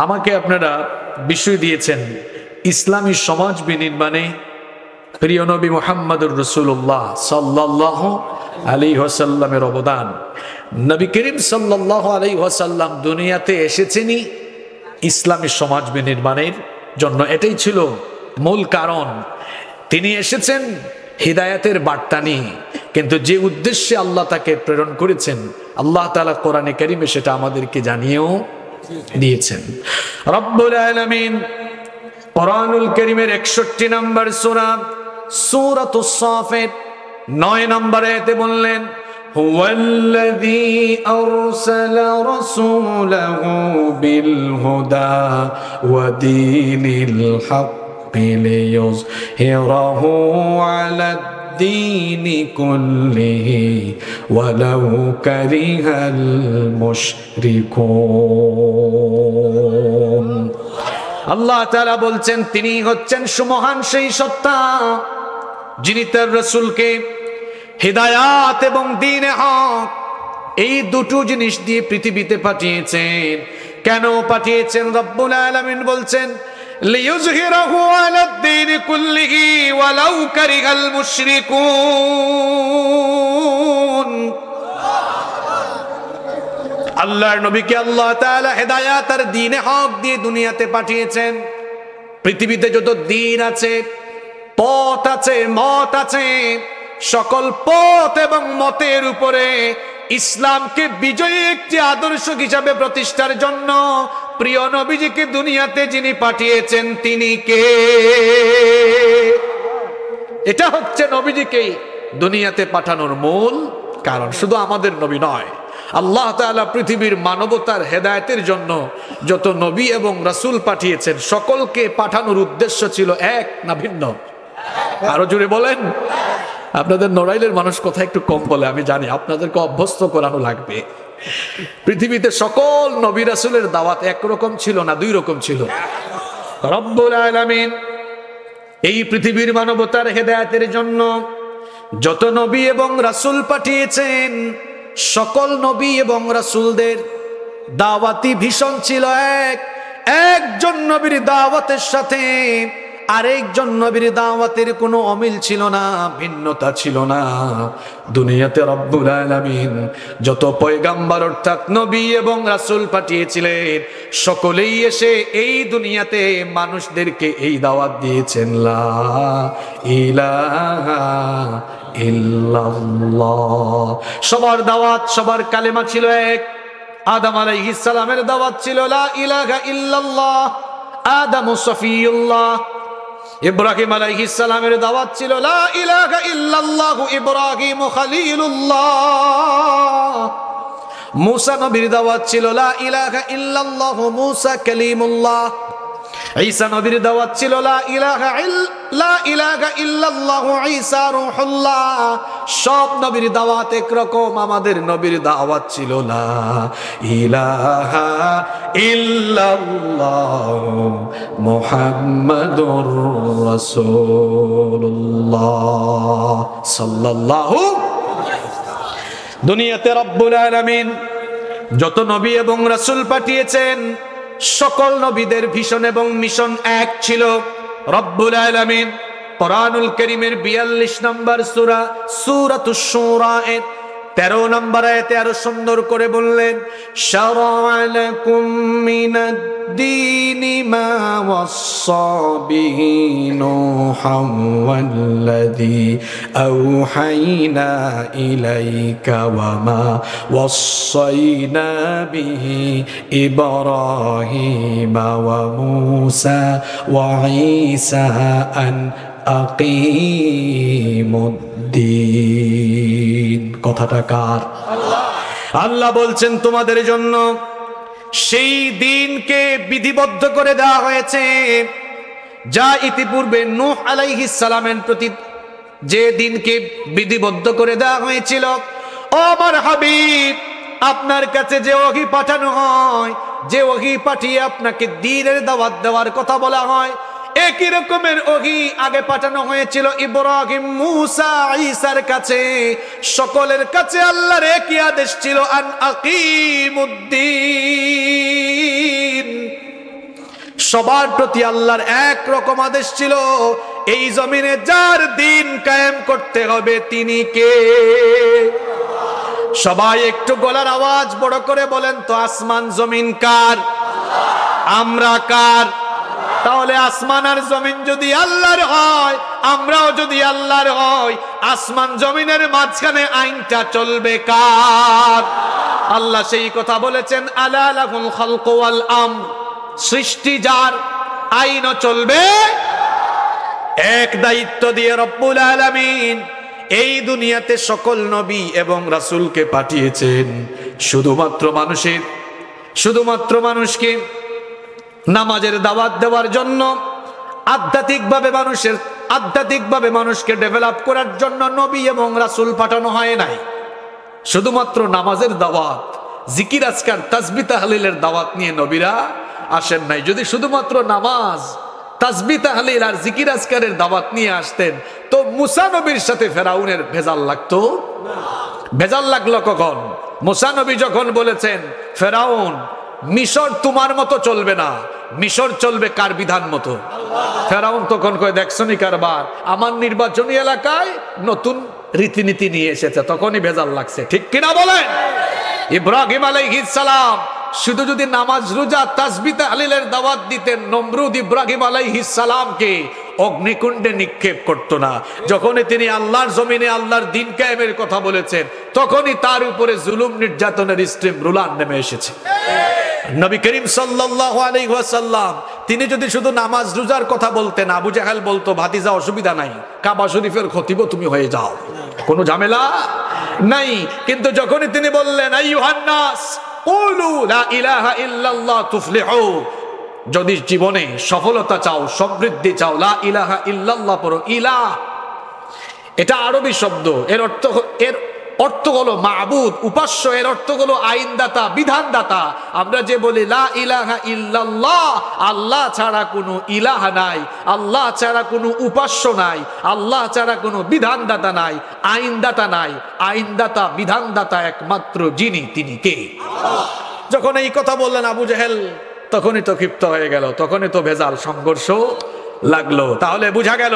আমাকে আপনারা বিষয় দিয়েছেন ইসলামী সমাজ বিনির্মাণে প্রিয় নবী মুহাম্মদুর রাসূলুল্লাহ সাল্লাল্লাহু আলাইহি ওয়াসাল্লামের অবদান। নবী করিম সাল্লাল্লাহু আলাইহি ওয়াসাল্লাম দুনিয়াতে এসেছেনই ইসলামী সমাজ বিনির্মাণের জন্য। এটাই ছিল মূল কারণ। তিনি এসেছেন হিদায়াতের বার্তা নিয়ে, কিন্তু যে উদ্দেশ্যে আল্লাহ তাকে প্রেরণ করেছেন আল্লাহ তাআলা কোরআনে কারীমে সেটা আমাদেরকে জানিয়েও দিয়েছেন। রব্বুল আলামিন কোরআনুল কারীমের 61 নম্বর সূরা সূরাতুস সাফাত 9 নম্বর আয়াতে বললেন, হুয়াল্লাযী আরসালা রাসূলাহু বিল হুদা ওয়া দীনিল হাক্কি লিইয়ুযহিরাহু আলাদ দীনি কুল্লিহি ওয়ালাউ কারিহাল মুশরিকুন। আল্লাহ তাআলা বলছেন তিনি হচ্ছেন সুমহান সেই সত্তা যিনি তার রাসূলকে হিদায়াত এবং দ্বীনে হক এই দুটো জিনিস দিয়ে পৃথিবীতে পাঠিয়েছেন। কেন পাঠিয়েছেন? রব্বুল আলামিন বলছেন লিইয়ুযহিরাহু আলাদ দীনি কুল্লিহি ওয়ালাউ কারিহাল মুশরিকুন। আল্লাহর নবীকে আল্লাহ তাআলা হিদায়াত আর দ্বীনে হক দিয়ে দুনিয়াতে পাঠিয়েছেন। পৃথিবীতে যত দ্বীন আছে, পথ আছে, মত আছে, সকল পথ এবং মতের উপরে ইসলামকে বিজয়ী একটি আদর্শ হিসাবে প্রতিষ্ঠার জন্য প্রিয় নবীজিকে দুনিয়াতে যিনি পাঠিয়েছেন তিনি কে? এটা হচ্ছে নবীজিকে দুনিয়াতে পাঠানোর মূল কারণ। শুধু আমাদের নবী নয়, আল্লাহ তাআলা পৃথিবীর মানবতার হেদায়েতের জন্য যত নবী এবং রাসূল পাঠিয়েছেন সকলকে পাঠানোর উদ্দেশ্য ছিল এক না ভিন্ন? আরো জোরে বলেন। আপনাদের নড়াইলের মানুষ কথা একটু কম বলে আমি জানি, আপনাদেরকে অভ্যস্ত করানো লাগবে। পৃথিবীতে সকল নবী রাসূলের দাওয়াত একরকম ছিল না, দুই রকম ছিল। রব্বুল আলামিন এই পৃথিবীর মানবতার হেদায়েতের জন্য যত নবী এবং রাসূল পাঠিয়েছেন সকল নবী এবং রাসূলদের দাওয়াতি ভীষণ ছিল এক। একজন নবীর দাওয়াতের সাথে আরেকজন নবীর দাওয়াতের কোনো অমিল ছিল না, ভিন্নতা ছিল না। দুনিয়াতে রব্বুল আলামিন যত পয়গাম্বর অর্থাৎ নবী এবং রাসূল পাঠিয়েছিলেন সকলেই এসে এই দুনিয়াতে মানুষদেরকে এই দাওয়াত দিয়েছেন, লা ইলাহা ইল্লাল্লাহ। সবার দাওয়াত, সবার কালেমা ছিল এক। আদম আলাইহিস সালামের দাওয়াত ছিল লা ইলাহা ইল্লাল্লাহ, আদম সফিউল্লাহ। ইব্রাহিম আলাইহিস সালামের দাওয়াত ছিল লা ইলাহা ইল্লাল্লাহ, ইব্রাহিম খলিলুল্লাহ। মুসা নবীর দাওয়াত ছিল লা ইলাহা ইল্লাল্লাহ, মুসা কালিমুল্লাহ। ঈসা নবীর দাওয়াত ছিল লা ইলাহা ইল্লাল্লাহ, ঈসা রূহুল্লাহ। সব নবীর দাওয়াত একরকম, আমাদের নবীর দাওয়াত ছিল লা ইলাহা ইল্লাল্লাহ মুহাম্মাদুর রাসূলুল্লাহ সাল্লাল্লাহু। দুনিয়াতে রব্বুল আলামিন যত নবী এবং রাসূল পাঠিয়েছেন সকল নবীদের ভিশন এবং মিশন এক ছিল। রব্বুল আলামিন কোরআনুল কারীমের 42 নম্বর সূরা সূরাতুশ শুরা এর 13 নম্বর আয়াতে আরো সুন্দর করে বললেন, শারা'a লাকুম মিনাদ দীনি মা ওয়াসসা বিহি নূহান ওয়াল্লাযী আওহাইনা ইলাইকা ওয়া মা ওয়াসাইনা বিহি ইব্রাহিমা ওয়া মূসা ওয়া ঈসা আন আকিমুদ্দিন। কথাটা কার? আল্লাহ বলছেন তোমাদের জন্য সেই দিনকে বিধিবদ্ধ করে দেওয়া হয়েছে যা ইতিপূর্বে নূহ আলাইহিস সালামের প্রতি যে দিনকে বিধিবদ্ধ করে দেওয়া হয়েছিল। ও আমার হাবিব, আপনার কাছে যে ওহী পাঠানো হয়, যে ওহী পাঠিয়ে আপনাকে দ্বীনের দাওয়াত দেওয়ার কথা বলা হয়, একই রকমের ওহী আগে পাঠানো হয়েছিল ইব্রাহিম, মূসা, ঈসার কাছে। সকলের কাছে আল্লাহর একই আদেশ ছিল, আন আকিমুদ্দিন, সবার প্রতি আল্লাহর এক রকম আদেশ ছিল, এই জমিনে যার দিন কায়েম করতে হবে তিনি কে? সবাই একটু গলার আওয়াজ বড় করে বলেন তো, আসমান জমিন কার? আমরা কার? তাহলে আসমান আর জমিন যদি আল্লাহর হয়, আমরাও যদি আল্লাহর হয়, আসমান জমিনের মাঝখানে আইনটা চলবে কার? আল্লাহ সেই কথা বলেছেন, আলা লাহুল খালকু ওয়াল আমর, সৃষ্টি যার, আইনও চলবে। এক দায়িত্ব দিয়ে রব্বুল আলামিন এই দুনিয়াতে সকল নবী এবং রাসূলকে পাঠিয়েছেন শুধুমাত্র মানুষকে নামাজের দাওয়াত দেওয়ার জন্য, আধ্যাত্মিকভাবে মানুষকে ডেভেলপ করার জন্য নবী এবং রাসূল পাঠানো হয় নাই। শুধুমাত্র নামাজের দাওয়াত, জিকির আজকার, তাসবিহ তাহলিলের দাওয়াত নিয়ে নবীরা আসেন নাই। যদি শুধুমাত্র নামাজ, তাসবিহ তাহলিল আর জিকির আজকারের দাওয়াত নিয়ে আসতেন, তো মুসা নবীর সাথে ফেরাউনের ভেজাল লাগতো না। ভেজাল লাগলো কখন? মুসা নবী যখন বলেছেন, ফেরাউন মিশর তোমার মতো চলবে না, মিশর চলবে কার বিধান মতো? ফেরাউন তখন কয়, দেখছনি কারবার, আমার নির্বাচনী এলাকায় নতুন রীতিনীতি নিয়ে এসেছে, তখনই ভেজাল লাগছে। ঠিক কিনা বলেন? ইব্রাহিম আলাইহিস সালাম শুধু যদি নামাজ, রোজা, তাসবিহ তাহলিলের দাওয়াত দিতেন, নমরুদ ইব্রাহিম আলাইহিস সালামকে অগ্নিকুণ্ডে নিক্ষেপ করতো না। যখনই তিনি আল্লাহর জমিনে আল্লাহর দ্বীন কায়েমের কথা বলেছেন, তখনই তার উপরে জুলুম নির্যাতনের স্ট্রিম রুলার নেমে এসেছে। নবী করিম সাল্লাল্লাহু আলাইহি ওয়াসাল্লাম তিনি যদি শুধু নামাজ রোজার কথা বলতেন, আবু জাহেল বলতো, ভাতিজা অসুবিধা নাই, কাবা শরীফের খতিবও তুমি হয়ে যাও, কোনো ঝামেলা নাই। কিন্তু যখনই তিনি বললেন, আইয়ুহান নাস কুলু লা ইলাহা ইল্লাল্লাহ তুফলিহু, যদি জীবনে সফলতা চাও, সমৃদ্ধি চাও, লা ইলাহা ইল্লাল্লাহ পড়ো। ইলাহ এটা আরবি শব্দ, এর অর্থ হলো মাবুদ, উপাস্য। এর অর্থ হলো আইনদাতা, বিধানদাতা। আমরা যে বলি লা ইলাহা ইল্লাল্লাহ, আল্লাহ ছাড়া কোনো ইলাহ নাই, আল্লাহ ছাড়া কোনো উপাস্য নাই, আল্লাহ ছাড়া কোনো বিধানদাতা নাই, আইনদাতা নাই। আইনদাতা, বিধানদাতা একমাত্র যিনি, তিনি কে? যখন এই কথা বললেন আবু জেহেল, তখনই তো ক্ষিপ্ত হয়ে গেল, তখনই তো ভেজাল, সংঘর্ষ লাগলো। তাহলে বোঝা গেল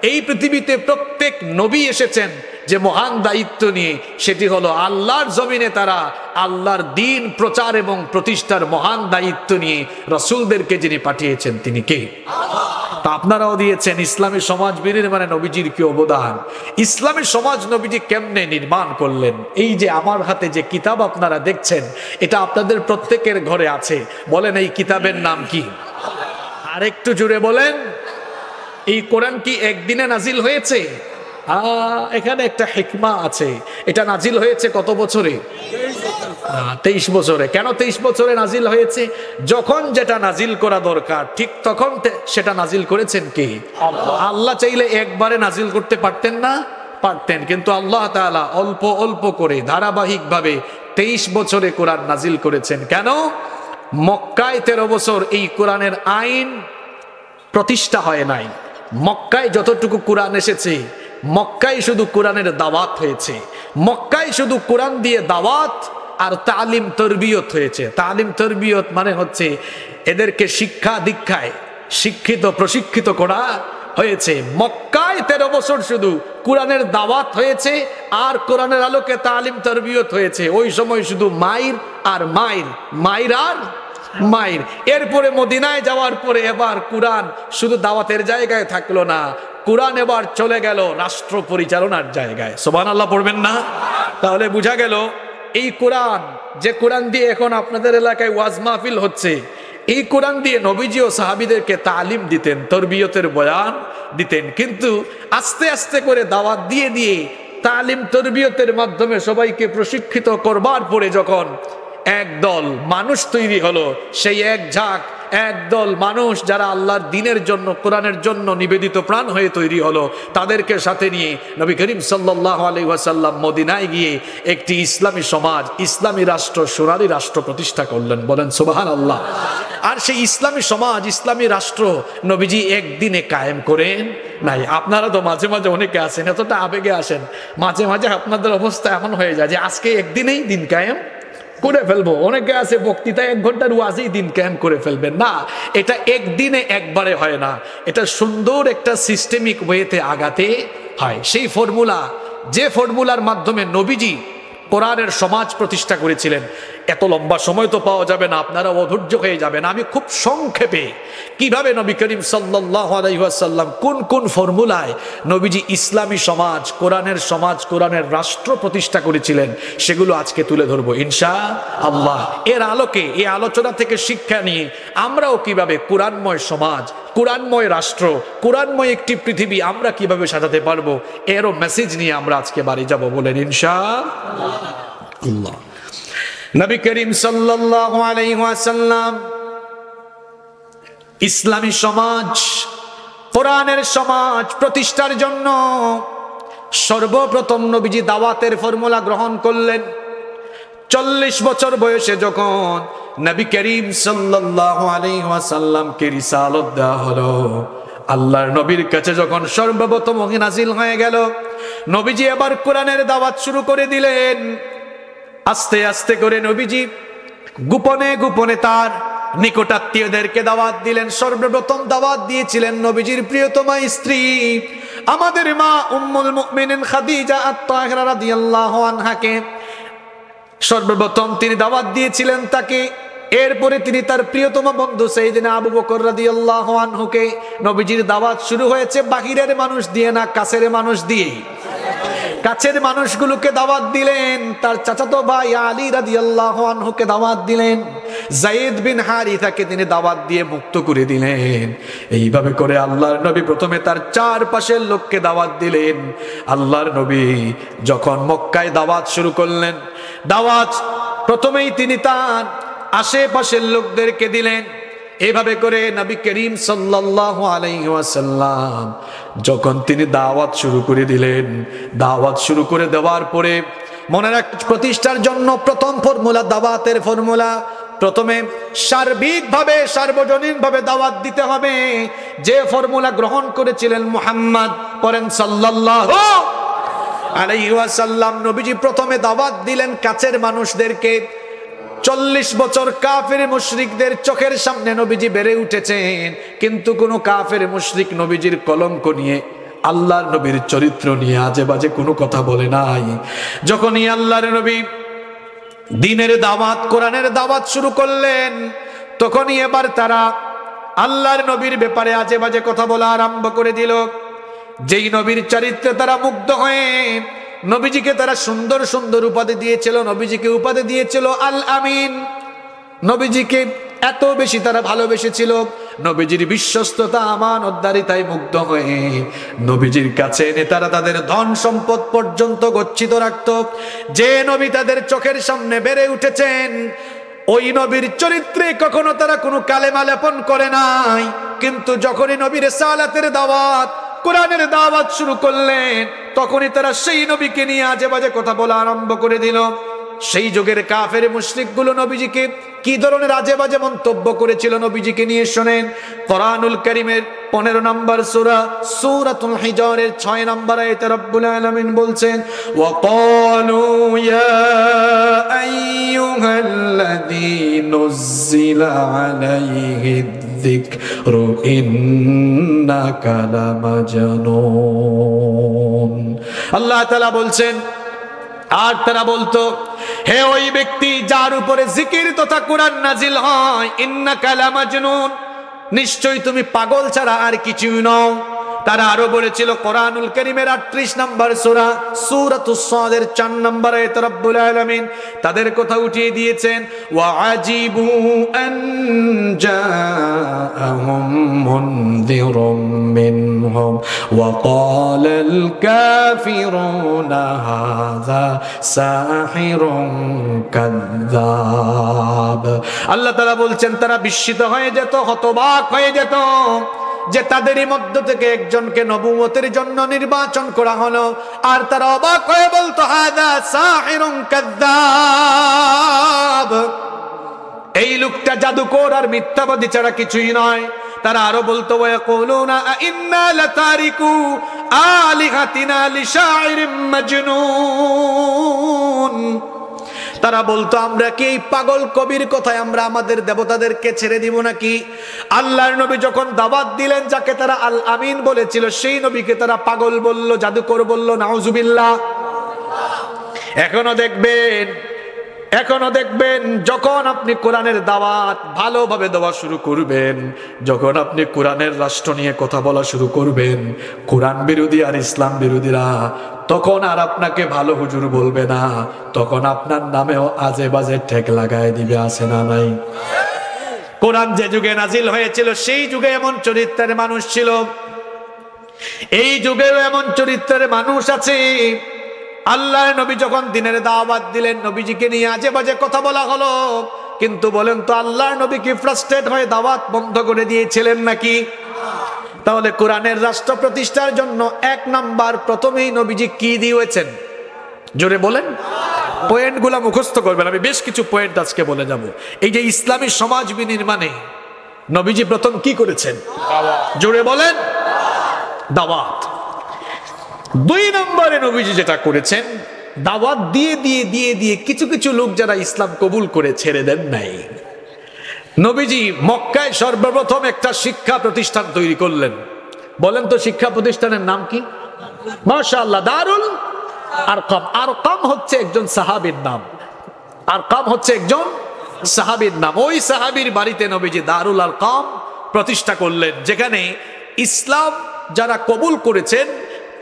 এই পৃথিবীতে প্রত্যেক নবী এসেছেন যে মহান দায়িত্ব নিয়ে, সেটি হলো আল্লাহর জমিনে তারা আল্লাহর দ্বীন প্রচার এবং প্রতিষ্ঠার মহান দায়িত্ব নিয়ে রাসূলদেরকে যিনি পাঠিয়েছেন তিনি কে? তা আপনারাও দিয়েছেন। ইসলামী সমাজ বিনির্মাণে নবীজির কি অবদান, ইসলামী সমাজ নবীজি কেমনে নির্মাণ করলেন। এই যে আমার হাতে যে কিতাব আপনারা দেখছেন, এটা আপনাদের প্রত্যেকের ঘরে আছে। বলেন এই কিতাবের নাম কি? আর একটু জুড়ে বলেন, এই কোরআন কি একদিনে নাজিল হয়েছে? এখানে একটা হিকমা আছে। এটা নাজিল হয়েছে কত বছরে? 23 বছরে। কেন 23 বছরে নাজিল হয়েছে? যখন যেটা নাজিল করা দরকার ঠিক তখন সেটা নাজিল করেছেন কে? আল্লাহ চাইলে একবারে নাজিল করতে পারতেন না? পারতেন। কিন্তু আল্লাহ তাআলা অল্প অল্প করে ধারাবাহিকভাবে 23 বছরে কোরআন নাজিল করেছেন। কেন? মক্কায় 13 বছর এই কোরআনের আইন প্রতিষ্ঠা হয় নাই। মক্কায় যতটুকু কোরআন এসেছে, মক্কায় শুধু কোরআনের দাওয়াত হয়েছে। মক্কায় শুধু কোরআন দিয়ে দাওয়াত আর তালিম তরবিয়ত হয়েছে। তালিম তরবিয়ত মানে হচ্ছে এদেরকে শিক্ষা দীক্ষায় শিক্ষিত প্রশিক্ষিত করা হয়েছে। মক্কায় 13 বছর শুধু কোরআনের দাওয়াত হয়েছে আর কোরআনের আলোকে তালিম তরবিয়ত হয়েছে। ওই সময় শুধু মাইর আর মাইর, মাইর আর মাইর। এরপরে মদিনায় যাওয়ার পরে এবার কোরআন শুধু দাওয়াতের জায়গায় থাকলো না, কোরআন এবার চলে গেল রাষ্ট্র পরিচালনার জায়গায়। সুবহানাল্লাহ পড়বেন না? তাহলে বোঝা গেল এই কোরআন, যে কোরআন দিয়ে এখন আপনাদের এলাকায় ওয়াজ মাহফিল হচ্ছে, এই কোরআন দিয়ে নবীজি ও সাহাবীদেরকে তালিম দিতেন, তরবিয়তের বয়ান দিতেন। কিন্তু আস্তে আস্তে করে দাওয়াত দিয়ে দিয়ে তালিম তরবিয়তের মাধ্যমে সবাইকে প্রশিক্ষিত করবার পরে যখন একদল মানুষ তৈরি হলো, সেই একদল মানুষ যারা আল্লাহর দ্বীনের জন্য, কোরআনের জন্য নিবেদিত প্রাণ হয়ে তৈরি হলো, তাদেরকে সাথে নিয়ে নবী করিম সাল্লাল্লাহু আলাইহি ওয়াসাল্লাম মদিনায় গিয়ে একটি ইসলামী সমাজ, ইসলামী রাষ্ট্র, সোনালী রাষ্ট্র প্রতিষ্ঠা করলেন। বলেন সুবহানাল্লাহ। আর সেই ইসলামী সমাজ, ইসলামী রাষ্ট্র নবীজি একদিনে কায়েম করেন নাই। আপনারা তো মাঝে মাঝে অনেকে আছেন, এতটা আবেগে আসেন, মাঝে মাঝে আপনাদের অবস্থা এমন হয়ে যায় যে আজকে একদিনেই দিন কায়েম করে ফেলবো। অনেকে আছে বক্তৃতা 1 ঘন্টার ওয়াজই দিন ক্যাম্প করে ফেলবেন না, এটা একদিনে একবারে হয় না, এটা সুন্দর একটা সিস্টেমিক ওয়েতে আগাতে হয়। সেই ফর্মুলা, যে ফর্মুলার মাধ্যমে নবীজি কোরআনের সমাজ প্রতিষ্ঠা করেছিলেন, এত লম্বা সময় তো পাওয়া যাবে না, আপনারা অধৈর্য হয়ে যাবেন। আমি খুব সংক্ষেপে কিভাবে নবী করিম সাল্লাল্লাহু আলাইহি ওয়াসাল্লাম কোন কোন ফর্মুলায় নবীজি ইসলামী সমাজ, কোরআনের সমাজ, কোরআনের রাষ্ট্র প্রতিষ্ঠা করেছিলেন, সেগুলো আজকে তুলে ধরবো ইনশাআল্লাহ। এর আলোকে, এই আলোচনা থেকে শিক্ষা নিয়ে আমরাও কিভাবে কোরআনময় সমাজ, কোরআনময় রাষ্ট্র, কোরআনময় একটি পৃথিবী আমরা কিভাবে সাজাতে পারবো, এরও মেসেজ নিয়ে আমরা আজকে বাড়ি যাব, বলেন ইনশাআল্লাহ। নবী করিম সাল্লাল্লাহু আলাইহি ওয়াসাল্লাম ইসলামী সমাজ, কোরআনের সমাজ প্রতিষ্ঠার জন্য সর্বপ্রথম নবীজি দাওয়াতের ফর্মুলা গ্রহণ করলেন। 40 বছর বয়সে যখন নবী করিম সাল্লাল্লাহু আলাইহি ওয়াসাল্লামকে রিসালাত দেওয়া হলো, আল্লাহর নবীর কাছে যখন সর্বপ্রথম ওহী নাযিল হয়ে গেল, নবীজি এবার কোরআনের দাওয়াত শুরু করে দিলেন। আস্তে আস্তে করে নবীজি গোপনে গোপনে তার নিকটাত্মীয়দেরকে দাওয়াত দিলেন। সর্বপ্রথম দাওয়াত দিয়েছিলেন নবীজির প্রিয়তমা স্ত্রী, আমাদের মা উম্মুল মুমিনিন খাদিজা আত-তাহিরা রাদিয়াল্লাহু আনহাকে সর্বপ্রথম তিনি দাওয়াত দিয়েছিলেন তাকে। এরপরে তিনি তার প্রিয়তম বন্ধু সাইয়েদনা আবু বকর রাদিয়াল্লাহু আনহুকে। নবীজির দাওয়াত শুরু হয়েছে বাহিরের মানুষ দিয়ে না, কাছের মানুষ দিয়ে। কাছের মানুষগুলোকে দাওয়াত দিলেন, তার চাচাতো ভাই আলী রাদিয়াল্লাহু আনহুকে দাওয়াত দিলেন, যায়েদ বিন হারিসাকে তিনি দাওয়াত দিয়ে মুক্ত করে দিলেন। এইভাবে করে আল্লাহর নবী প্রথমে তার চারপাশের লোককে দাওয়াত দিলেন। আল্লাহর নবী যখন মক্কায় দাওয়াত শুরু করলেন, দাওয়াত প্রথমেই তিনি তার আশেপাশের লোকদেরকে দিলেন। এভাবে করে নবী করিম সাল্লাল্লাহু আলাইহি ওয়াসাল্লাম যখন তিনি দাওয়াত শুরু করে দিলেন, দাওয়াত শুরু করে দেওয়ার পরে মনে রাখ, প্রতিষ্ঠার জন্য প্রথম ফর্মুলা, দাওয়াতের ফর্মুলা, প্রথমে সার্বিকভাবে সার্বজনীনভাবে দাওয়াত দিতে হবে। যে ফর্মুলা গ্রহণ করেছিলেন মুহাম্মদ, পড়েন সাল্লাল্লাহু আলাইহি ওয়াসাল্লাম, নবীজি প্রথমে দাওয়াত দিলেন কাছের মানুষদেরকে। 40 বছর কাফের মুশরিকদের চোখের সামনে নবীজি বেড়ে উঠেছেন, কিন্তু কোনো কাফের মুশরিক নবীজির কলঙ্ক নিয়ে, আল্লাহর নবীর চরিত্র নিয়ে আজে বাজে কোনো কথা বলে নাই। যখনই আল্লাহর নবী দ্বীনের দাওয়াত, কোরআনের দাওয়াত শুরু করলেন, তখনই এবার তারা আল্লাহর নবীর ব্যাপারে আজে বাজে কথা বলা আরম্ভ করে দিল। যেই নবীর চরিত্রে তারা মুগ্ধ হয়ে নবীজিকে তারা সুন্দর সুন্দর উপাধি দিয়েছিল, নবীজিকে উপাধি দিয়েছিল আল আমিন। নবীজিকে এত বেশি তারা ভালোবেসেছিল, নবীজির বিশ্বস্ততা, আমানতদারিতায় মুগ্ধ হয়ে নবীজির কাছে এনে তারা তাদের ধন সম্পদ পর্যন্ত গচ্ছিত রাখত। যে নবী তাদের চোখের সামনে বেড়ে উঠেছেন, ওই নবীর চরিত্রে কখনো তারা কোনো কালেমা লেপন করে নাই। কিন্তু যখনই নবীর রিসালাতের দাওয়াত, কোরআনের দাওয়াত শুরু করলেন, তখনই তারা সেই নবীকে নিয়ে আজে বাজে কথা বলা আরম্ভ করে দিল। সেই যুগের কাফের মুশরিকগুলো নবীজিকে কি ধরনের আজে বাজে মন্তব্য করেছিল নবীজিকে নিয়ে শোনেন। কোরআনুল কারীমের 15 নম্বর সূরা, সূরাতুল হিজরের 6 নম্বর আয়াতে রব্বুল আলামিন বলছেন, ওয়া ক্বালু ইয়া আইয়ুহাল্লাযী নুজ্জিলা আলাইহি যিকরু ইন্নাকা লামাজনুন। আল্লাহ তাআলা বলছেন, আর তারা বলতো, হে ওই ব্যক্তি যার উপরে জিকির তথা কোরআন নাজিল হয়, ইন্নাকা লামাজনুন, নিশ্চয়ই তুমি পাগল ছাড়া আর কিছুই নও। তারা আরো বলেছিল কোরআনুল কারীমের 38 নম্বর সূরা, সূরাতুস সাদের 4 নম্বর আয়াতে রব্বুল আলামিন তাদের কথা উঠিয়ে দিয়েছেন, ওয়া আজিবু আন জাআহুম মুনযিরুম মিনহুম ওয়া ক্বালাল কাফিরুনা হাযা সাহিরুন কাযযাব। আল্লাহ তাআলা বলছেন, তারা বিস্মিত হয়ে যেত, হতবাক হয়ে যেত যে তাদেরই মধ্য থেকে একজনকে নবুয়তের জন্য নির্বাচন করা হলো, আর তারা অবাক হয়ে বলতো, হাদা সাহিরুন কাযযাব, এই লোকটা জাদুকর আর মিথ্যাবাদী ছাড়া কিছুই নয়। তারা আরো বলতো, ওয়া ইয়াকুলুনা ইন্না লাতারিকু আলিহাতিনা লিশাইরিম মাজনুন, তারা বলতো আমরা কি এই পাগল কবির কথায় আমরা আমাদের দেবতাদেরকে ছেড়ে দিব নাকি? আল্লাহর নবী যখন দাওয়াত দিলেন, যাকে তারা আল আমিন বলেছিল, সেই নবীকে তারা পাগল বলল, জাদুকর বলল, নাউজুবিল্লাহ। এখনো দেখবেন যখন আপনি কোরআনের দাওয়াত ভালোভাবে দেওয়া শুরু করবেন, যখন আপনি কোরআনের রাষ্ট্র নিয়ে কথা বলা শুরু করবেন, কোরআন বিরোধী আর ইসলাম বিরোধীরা তখন আর আপনাকে ভালো হুজুর বলবে না, তখন আপনার নামেও আজে বাজে ঠেক লাগায় দিবে। আছে না নাই? কোরআন যে যুগে নাজিল হয়েছিল সেই যুগে এমন চরিত্রের মানুষ ছিল, এই যুগেও এমন চরিত্রের মানুষ আছে। আল্লাহর নবী যখন দিনের দাওয়াত দিলেন, নবীজিকে নিয়ে আজে বাজে কথা বলা হলো, কিন্তু বলেন তো আল্লাহর নবী কি ফ্রাস্ট্রেট হয়ে দাওয়াত বন্ধ করে দিয়েছিলেন নাকি? তাহলে কোরআনের রাষ্ট্র প্রতিষ্ঠার জন্য 1 নাম্বার প্রথমেই নবীজি কি দিয়েছেন? জোরে বলেন। পয়েন্টগুলো মুখস্থ করবেন, আমি বেশ কিছু পয়েন্ট আজকে বলে যাব। এই যে ইসলামী সমাজ বিনির্মাণে নবীজি প্রথম কি করেছেন? জোরে বলেন, দাওয়াত। 2 নম্বরে নবীজি যেটা করেছেন, দাওয়াত দিয়ে দিয়ে দিয়ে দিয়ে কিছু কিছু লোক যারা ইসলাম কবুল করে ছেড়ে দেন নাই। নবীজি মক্কায় সর্বপ্রথম একটা শিক্ষা প্রতিষ্ঠান তৈরি করলেন। বলেন তো শিক্ষা প্রতিষ্ঠানের নাম কি? মাশাআল্লাহ, দারুল আরকাম। আরকাম হচ্ছে একজন সাহাবীর নাম। আরকাম হচ্ছে একজন সাহাবীর নাম। ওই সাহাবীর বাড়িতে নবীজি দারুল আরকাম প্রতিষ্ঠা করলেন, যেখানে ইসলাম যারা কবুল করেছেন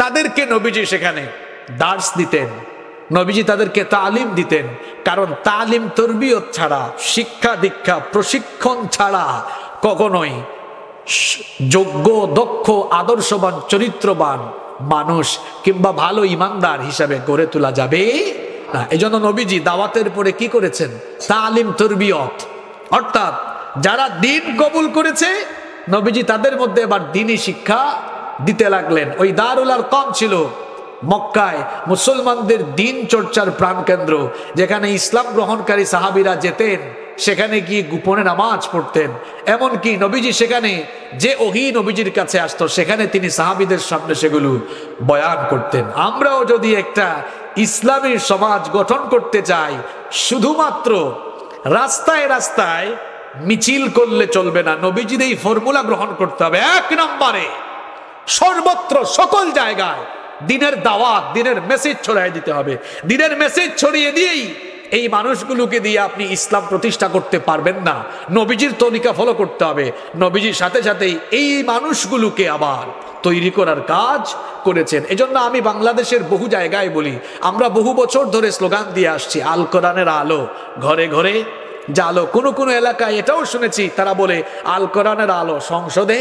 তাদেরকে নবীজি সেখানে দার্স দিতেন, নবীজি তাদেরকে তালিম দিতেন। কারণ তালিম তরবিয়ত ছাড়া, শিক্ষা দীক্ষা প্রশিক্ষণ ছাড়া কখনোই যোগ্য, দক্ষ, আদর্শবান, চরিত্রবান মানুষ কিংবা ভালো ইমানদার হিসাবে গড়ে তোলা যাবে না। এজন্য নবীজি দাওয়াতের পরে কি করেছেন? তালিম তরবিয়ত, অর্থাৎ যারা দিন কবুল করেছে নবীজি তাদের মধ্যে এবার দ্বীনি শিক্ষা দিতে লাগলেন। ওই দারুল আরকাম ছিল মক্কায় মুসলমানদের দিন চর্চার প্রাণকেন্দ্র, যেখানে ইসলাম গ্রহণকারী সাহাবীরা যেতেন, সেখানে গিয়ে গোপনে নামাজ পড়তেন। এমনকি নবীজি সেখানে যে ওহী নবীজির কাছে আসতো, সেখানে তিনি সাহাবীদের সামনে সেগুলো বয়ান করতেন। আমরাও যদি একটা ইসলামী সমাজ গঠন করতে চাই, শুধুমাত্র রাস্তায় রাস্তায় মিছিল করলে চলবে না, নবীজির এই ফর্মুলা গ্রহণ করতে হবে। 1 নম্বরে সর্বত্র সকল জায়গায় দিনের দাওয়াত, দিনের মেসেজ ছড়িয়ে দিতে হবে। দিনের মেসেজ ছড়িয়ে দিয়েই এই মানুষগুলোকে দিয়ে আপনি ইসলাম প্রতিষ্ঠা করতে পারবেন না, নবীজির তরিকা ফলো করতে হবে। নবীজির সাথে সাথেই এই মানুষগুলোকে আবার তৈরি করার কাজ করেছেন। এজন্য আমি বাংলাদেশের বহু জায়গায় বলি, আমরা বহু বছর ধরে স্লোগান দিয়ে আসছি, আল কোরআনের আলো ঘরে ঘরে জালো। কোনো কোনো এলাকায় এটাও শুনেছি তারা বলে, আল কোরআনের আলো সংসদে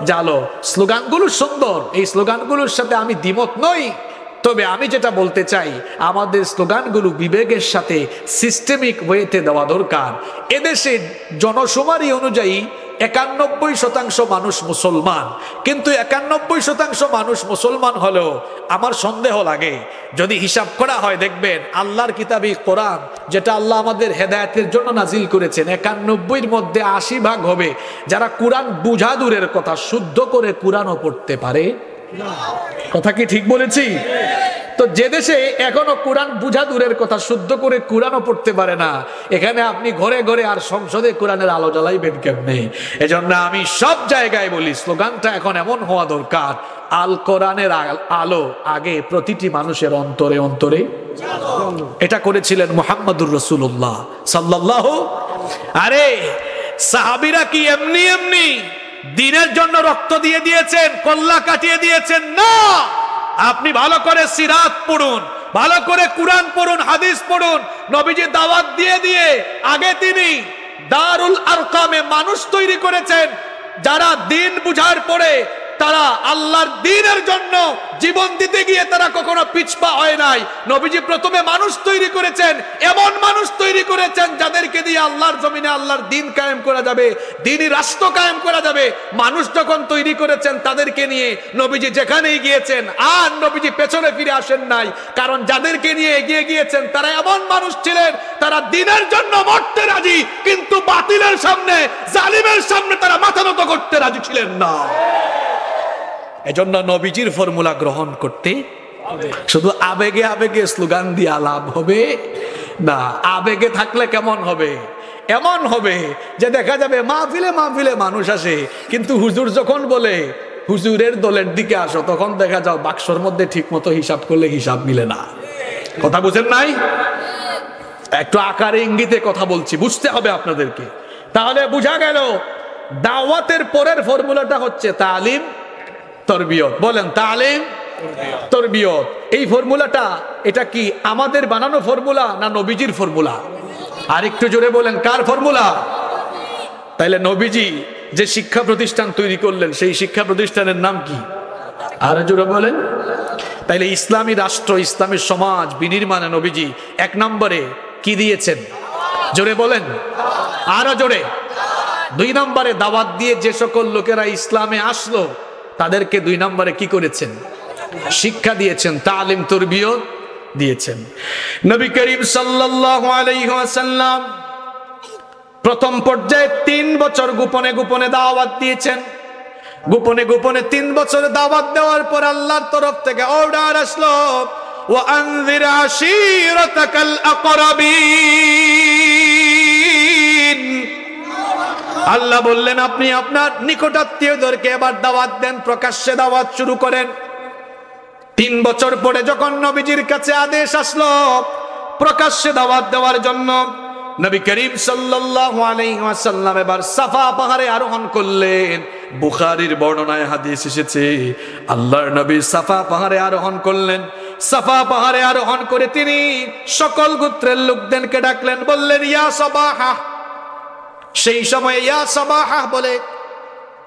জালো। স্লোগানগুলো সুন্দর, এই স্লোগানগুলোর সাথে আমি দ্বিমত নই। তবে আমি যেটা বলতে চাই, আমাদের স্লোগানগুলো বিবেকের সাথে সিস্টেমিক ওয়েতে দেওয়া দরকার। এদেশে জনশুমারি অনুযায়ী 91% মানুষ মুসলমান, কিন্তু 91% মানুষ মুসলমান হলেও আমার সন্দেহ লাগে, যদি হিসাব করা হয় দেখবেন আল্লাহর কিতাবী কোরআন, যেটা আল্লাহ আমাদের হেদায়েতের জন্য নাজিল করেছেন, 91-র মধ্যে 80 ভাগ হবে যারা কোরআন বুঝা দূরের কথা, শুদ্ধ করে কোরআনও পড়তে পারে। কথা কি ঠিক বলেছি? তো যে দেশে এখনো কোরআন বুঝা দূরের কথা, শুদ্ধ করে কোরআনও পড়তে পারে না, এখানে আপনি ঘরে ঘরে আর সংসদে কোরআনের আলো জ্বালাইবেন কেমনে? এজন্য আমি সব জায়গায় বলি, স্লোগানটা এখন এমন হওয়া দরকার, আল কোরআনের আলো আগে প্রতিটি মানুষের অন্তরে অন্তরে। এটা করেছিলেন মুহাম্মদুর রাসূলুল্লাহ সাল্লাল্লাহু। আরে সাহাবীরা কি এমনি এমনি দিনের জন্য রক্ত দিয়ে দিয়েছেন, কল্লা কাটিয়ে দিয়েছেন? না, আপনি ভালো করে সিরাত পড়ুন, ভালো করে কুরআন পড়ুন, হাদিস পড়ুন। নবীজি দাওয়াত দিয়ে দিয়ে আগে তিনি দারুল আরকামে মানুষ তৈরি করেছেন, যারা দিন বুঝার পরে তারা আল্লাহর দ্বীনের জন্য জীবন দিতে গিয়ে তারা কখনো পিছপা হয় নাই। নবীজি প্রথমে মানুষ তৈরি করেছেন, এমন মানুষ তৈরি করেছেন যাদেরকে দিয়ে আল্লাহর জমিনে আল্লাহর দ্বীন কায়েম করা যাবে, দ্বীনি রাষ্ট্র কায়েম করা যাবে। মানুষ যখন তৈরি করেছেন তাদেরকে নিয়ে নবীজি যেখানেই গিয়েছেন আর নবীজি পেছনে ফিরে আসেন নাই, কারণ যাদেরকে নিয়ে এগিয়ে গিয়েছেন তারা এমন মানুষ ছিলেন, তারা দ্বীনের জন্য মরতে রাজি, কিন্তু বাতিলের সামনে, জালিমের সামনে তারা মাথা নত করতে রাজি ছিলেন না। এজন্য নবীজির ফর্মুলা গ্রহণ করতে, শুধু আবেগে আবেগে স্লোগান দিয়ে লাভ হবে না, আবেগে থাকলে কেমন হবে? এমন হবে যে দেখা যাবে মাহফিলে মাহফিলে মানুষ আসে, কিন্তু হুজুর যখন বলে হুজুরের দলের দিকে আসো, তখন দেখা যাও বাক্সর মধ্যে ঠিক মতো হিসাব করলে হিসাব মিলে না। কথা বুঝেন নাই? একটু আকারে ইঙ্গিতে কথা বলছি, বুঝতে হবে আপনাদেরকে। তাহলে বুঝা গেল দাওয়াতের পরের ফর্মুলাটা হচ্ছে তালিম তরবিয়ত। বলেন তালিম তরবিয়ত। এই ফর্মুলাটা এটা কি আমাদের বানানো ফর্মুলা না নবীজির ফর্মুলা? আর একটু জোরে বলেন, কার ফর্মুলা? তাইলে নবীজি যে শিক্ষা প্রতিষ্ঠান তৈরি করলেন সেই শিক্ষা প্রতিষ্ঠানের নাম কি? আর জোরে বলেন। তাইলে ইসলামী রাষ্ট্র, ইসলামী সমাজ বিনির্মাণে নবীজি 1 নম্বরে কি দিয়েছেন? জোরে বলেন, আরো জোরে। 2 নম্বরে দাওয়াত দিয়ে যে সকল লোকেরা ইসলামে আসলো তাদেরকে 2 নম্বরে কি করেছেন? শিক্ষা দিয়েছেন, তালিম তরবিয়ত দিয়েছেন। নবী করিম সাল্লাল্লাহু আলাইহি ওয়াসাল্লাম প্রথম পর্যায়ে 3 বছর গোপনে গোপনে দাওয়াত দিয়েছেন। গোপনে গোপনে 3 বছর দাওয়াত দেওয়ার পর আল্লাহর তরফ থেকে অর্ডার আসলো, ওয়া আনযির আশীরাতাকাল আকরাবিন। আল্লাহ বললেন আপনি আপনার নিকটাত্মীয়দেরকে এবার দাওয়াত দেন, প্রকাশ্যে দাওয়াত শুরু করেন। 3 বছর পরে যখন নবীজির কাছে আদেশ আসলো প্রকাশ্যে দাওয়াত দেওয়ার জন্য, নবী করিম সাল্লাল্লাহু আলাইহি ওয়াসাল্লাম এবার সাফা পাহাড়ে আরোহণ করলেন। বুখারীর বর্ণনায় হাদিস এসেছে আল্লাহর নবী সাফা পাহাড়ে আরোহণ করলেন। সাফা পাহাড়ে আরোহণ করে তিনি সকল গোত্রের লোকদেরকে ডাকলেন, বললেন ইয়া সাবাহা। সেই সময় ইয়া সাবাহা বলে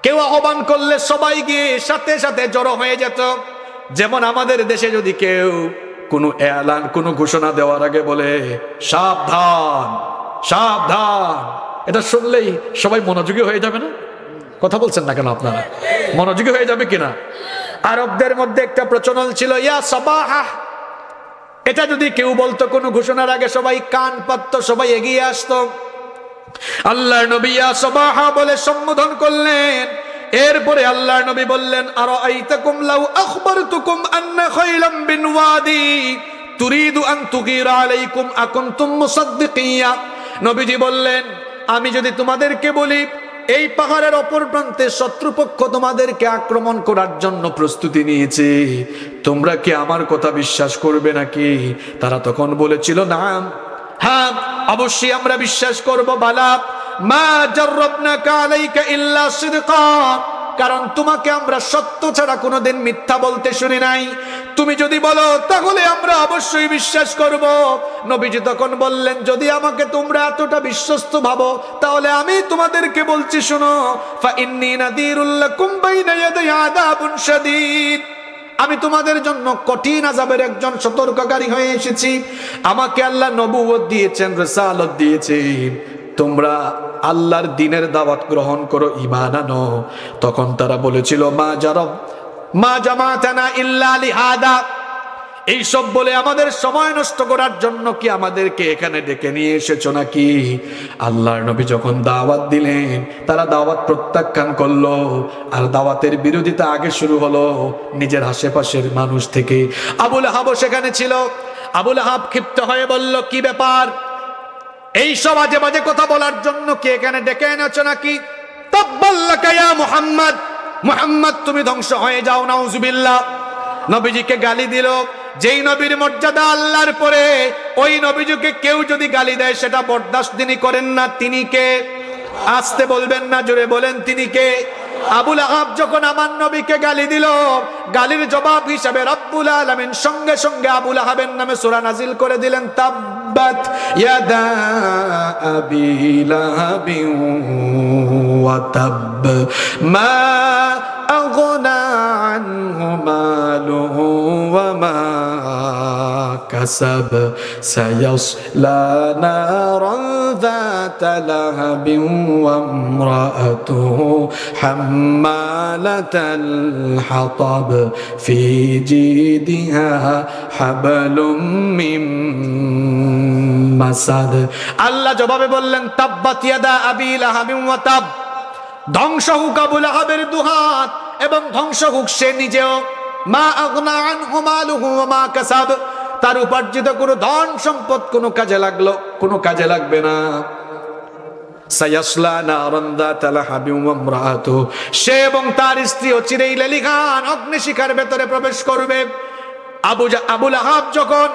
কেউ আহ্বান করলে সবাই গিয়ে সাথে সাথে জড়ো হয়ে যেত। যেমন আমাদের দেশে যদি কেউ কোনো এলান, কোনো ঘোষণা দেওয়ার আগে বলে সাবধান সাবধান, এটা শুনলেই সবাই মনোযোগী হয়ে যাবে না? কথা বলছেন না কেন আপনারা? মনোযোগী হয়ে যাবে কিনা? আরবদের মধ্যে একটা প্রচলন ছিল ইয়া সাবাহা। এটা যদি কেউ বলতো কোনো ঘোষণার আগে সবাই কান পাততো, সবাই এগিয়ে আসতো। আল্লাহর নবী ইয়া সাবাহা বলে সম্বোধন করলেন। এরপরে আল্লাহর নবী বললেন আরাআইতাকুম লাউ আখবারতুকুম আন্না খায়লাম বিন ওয়াদি তুরিদু আন তুগীরা আলাইকুম আকুনতুম মুসাদ্দিকিয়া। নবীজি বললেন আমি যদি তোমাদেরকে বলি এই পাহাড়ের অপর প্রান্তে শত্রুপক্ষ তোমাদেরকে আক্রমণ করার জন্য প্রস্তুতি নিয়েছে, তোমরা কি আমার কথা বিশ্বাস করবে নাকি? তারা তখন বলেছিল না, হ্যাঁ অবশ্যই আমরা বিশ্বাস করব। বালা মা জাররাবনাকা আলাইকা ইল্লা সিদকা, কারণ তোমাকে আমরা সত্য ছাড়া কোনোদিন মিথ্যা বলতে শুনি নাই। তুমি যদি বলো তাহলে আমরা অবশ্যই বিশ্বাস করব। নবীজি তখন বললেন যদি আমাকে তোমরা এতটা বিশ্বস্ত ভাবো তাহলে আমি তোমাদেরকে বলছি শোনো, ফা ইন্নী নাযীরুল লাকুম বাইনা ইয়াদাই আযাবুন শাদীদ। আমি তোমাদের জন্য কঠিন আযাবের একজন সতর্ককারী হয়ে এসেছি। আমাকে আল্লাহ নবুয়ত দিয়েছেন, রিসালাত দিয়েছেন, তোমরা আল্লাহর দ্বীনের দাওয়াত গ্রহণ করো, ঈমান আনো। তখন তারা বলেছিল মা জামাতানা ইল্লা লিহাদা, এই সব বলে আমাদের সময় নষ্ট করার জন্য কি আমাদেরকে এখানে ডেকে নিয়ে এসেছো নাকি? আল্লাহর নবী যখন দাওয়াত দিলেন তারা দাওয়াত প্রত্যাখ্যান করলো। আর দাওয়াতের বিরোধিতা আগে শুরু হলো নিজের আশেপাশের মানুষ থেকে। আবু লাহাবও সেখানে ছিল। আবু লাহাব ক্ষিপ্ত হয়ে বলল কি ব্যাপার, এই সব আজে বাজে কথা বলার জন্য কি এখানে ডেকে এনেছো নাকি? তাব্বাল্লাকা ইয়া মুহাম্মদ, মুহাম্মদ তুমি ধ্বংস হয়ে যাও, নাউজুবিল্লাহ। নবীজিকে গালি দিল। যেই নবীর মর্যাদা আল্লাহর পরে, ওই নবীজিকে কেউ যদি গালি দেয় সেটা বরদাস্ত তিনি করেন না। তিনি কে? আসতে বলবেন না, জোরে বলেন তিনি কে? আবু লাহাব যখন আমার নবীকে গালি দিল, গালির জবাব হিসেবে রব্বুল আলামিন সঙ্গে সঙ্গে আবু লাহাবের নামে সূরা নাজিল করে দিলেন, তাব্বাত ইয়াদা আবি লাহাবিন ওয়া তাব মা আগনা আনহু মালুহু ওয়া মা কাসাব সায়াসলা নারান যাতা লাহাবিন ওয়া ইমরাআতুহু হাম্মালাতাল হাতাব ফি জিদিহা হাবলুম মিন মাসাদ। আল্লাহ জবাবে বললেন তাব্বাত ইয়াদা আবি লাহাবিন ওয়া তাব, ধ্বংস হোক আবু লাহাবের দুহাত এবং ধ্বংস হোক সে নিজেও। মা আগনা আনহু মালুহু ওয়া মা কাসাব, তার উপার্জিত কোনো ধন সম্পদ কোনো কাজে লাগলো? কোনো কাজে লাগবে না। সায়াসলা নারান যাতা লাহাবিন ওয়া ইমরাআতুহু, সে এবং তার স্ত্রী চিরেই লেলিহান অগ্নিশিখার ভেতরে প্রবেশ করবে। আবু লাহাব যখন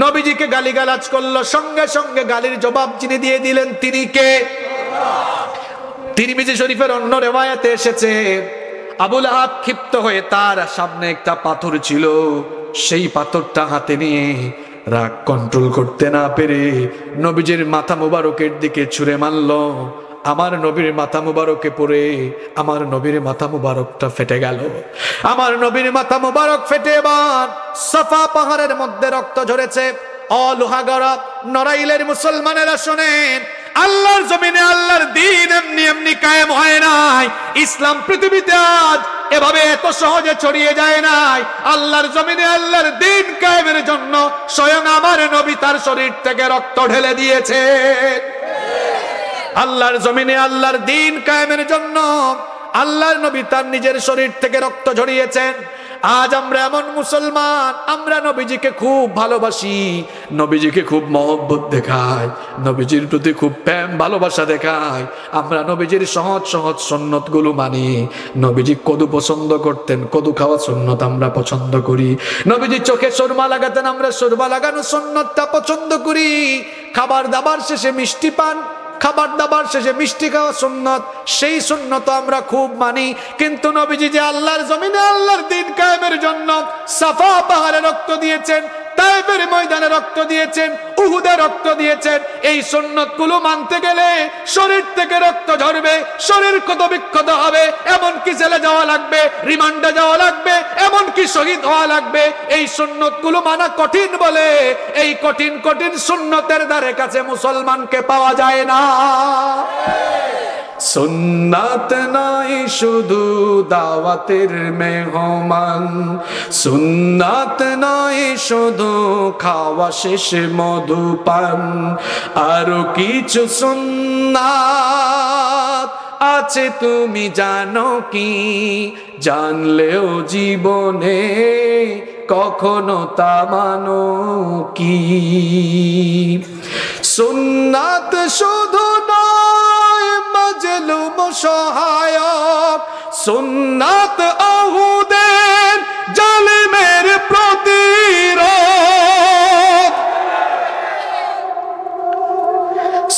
নবীজিকে গালিগালাজ করলো, সঙ্গে সঙ্গে গালির জবাব যিনি দিয়ে দিলেন তিনি কে? তিরমিজি শরীফের অন্য রিওয়ায়াতে এসেছে, আবু লাহাব ক্ষিপ্ত হয়ে তার সামনে একটা পাথর ছিল, সেই পাথরটা হাতে নিয়ে রাগ কন্ট্রোল করতে না পেরে নবীজির মাথা মুবারকের দিকে ছুঁড়ে মারল। আমার নবীর মাথা মুবারকে পড়ে আমার নবীর মাথা মুবারকটা ফেটে গেল। আমার নবীর মাথা মুবারক ফেটে এবার সাফা পাহাড়ের মধ্যে রক্ত ঝরেছে। ও লোহাগড়া নড়াইলের মুসলমানেরা শোনেন, আল্লাহর জমিনে আল্লাহর দ্বীন এমনি এমনি কায়েম হয় নাই। ইসলাম পৃথিবীতে আজ এভাবে এত সহজে ছড়িয়ে যায় নাই। আল্লাহর জমিনে আল্লাহর দ্বীন কায়েমের জন্য স্বয়ং আমার নবী তার শরীর থেকে রক্ত ঢেলে দিয়েছে। আল্লাহর জমিনে আল্লাহর দ্বীন কায়েমের জন্য আল্লাহর নবী তার নিজের শরীর থেকে রক্ত ঝরিয়েছেন। আজ আমরা এমন মুসলমান, আমরা নবীজিকে খুব ভালোবাসি, নবীজিকে খুব মহব্বত দেখাই, নবীজির প্রতি খুব প্রেম ভালোবাসা দেখাই। আমরা নবীজির সহজ সহজ সুন্নত গুলো মানি। নবীজি কদু পছন্দ করতেন, কদু খাওয়া সুন্নত আমরা পছন্দ করি। নবীজি চোখে সুরমা লাগাতেন, আমরা সুরমা লাগানো সুন্নতটা পছন্দ করি। খাবার দাবার শেষে মিষ্টি পান, খাবার দাবার শেষে মিষ্টি খাওয়া সুন্নত, সেই সুন্নত আমরা খুব মানি। কিন্তু নবীজি যে আল্লাহর জমিনে আল্লাহর দ্বীন কায়েমের জন্য সাফা পাহাড়ে রক্ত দিয়েছেন, তায়েফের ময়দানে রক্ত দিয়েছেন, উহুদে রক্ত দিয়েছেন, এই সুন্নতগুলো মানতে গেলে শরীর থেকে রক্ত ঝরবে, শরীর ক্ষত বিক্ষত হবে, এমনকি জেলে যাওয়া লাগবে, রিমান্ডে যাওয়া লাগবে, এমনকি শহীদ হওয়া লাগবে। এই সুন্নতগুলো মানা কঠিন বলে এই কঠিন কঠিন সুন্নতের ধারে কাছে মুসলমানকে পাওয়া যায় না। সুন্নাত নাই শুধু দাওয়াতের মেহমান, সুন্নাত নাই শুধু খাওয়া শেষে মধুপান, আরো কিছু সুন্নাত আছে তুমি জানো কি? জানলেও জীবনে কখনো তা মানো কি? সুন্নাত শুধু নয় মাজলুম সহায়ক, সুন্নাত উহুদের জালিমের প্রতিরোধ।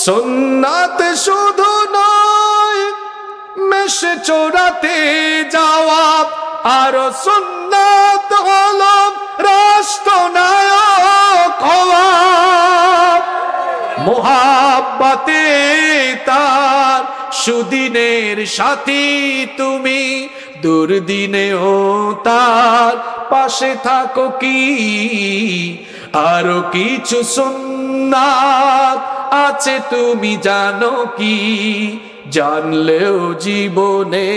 সুন্নাত শুধু নয় মেশে চোরাতে যাওয়া, আর সুন্নাত হলো রাষ্ট্রনায়ক হওয়া। মোহাব্বতে তার সুদিনের সাথী তুমি, দুর্দিনেও তার পাশে থাকো কি? আরো কিছু সুন্নাত আছে তুমি জানো কি? জানলেও জীবনে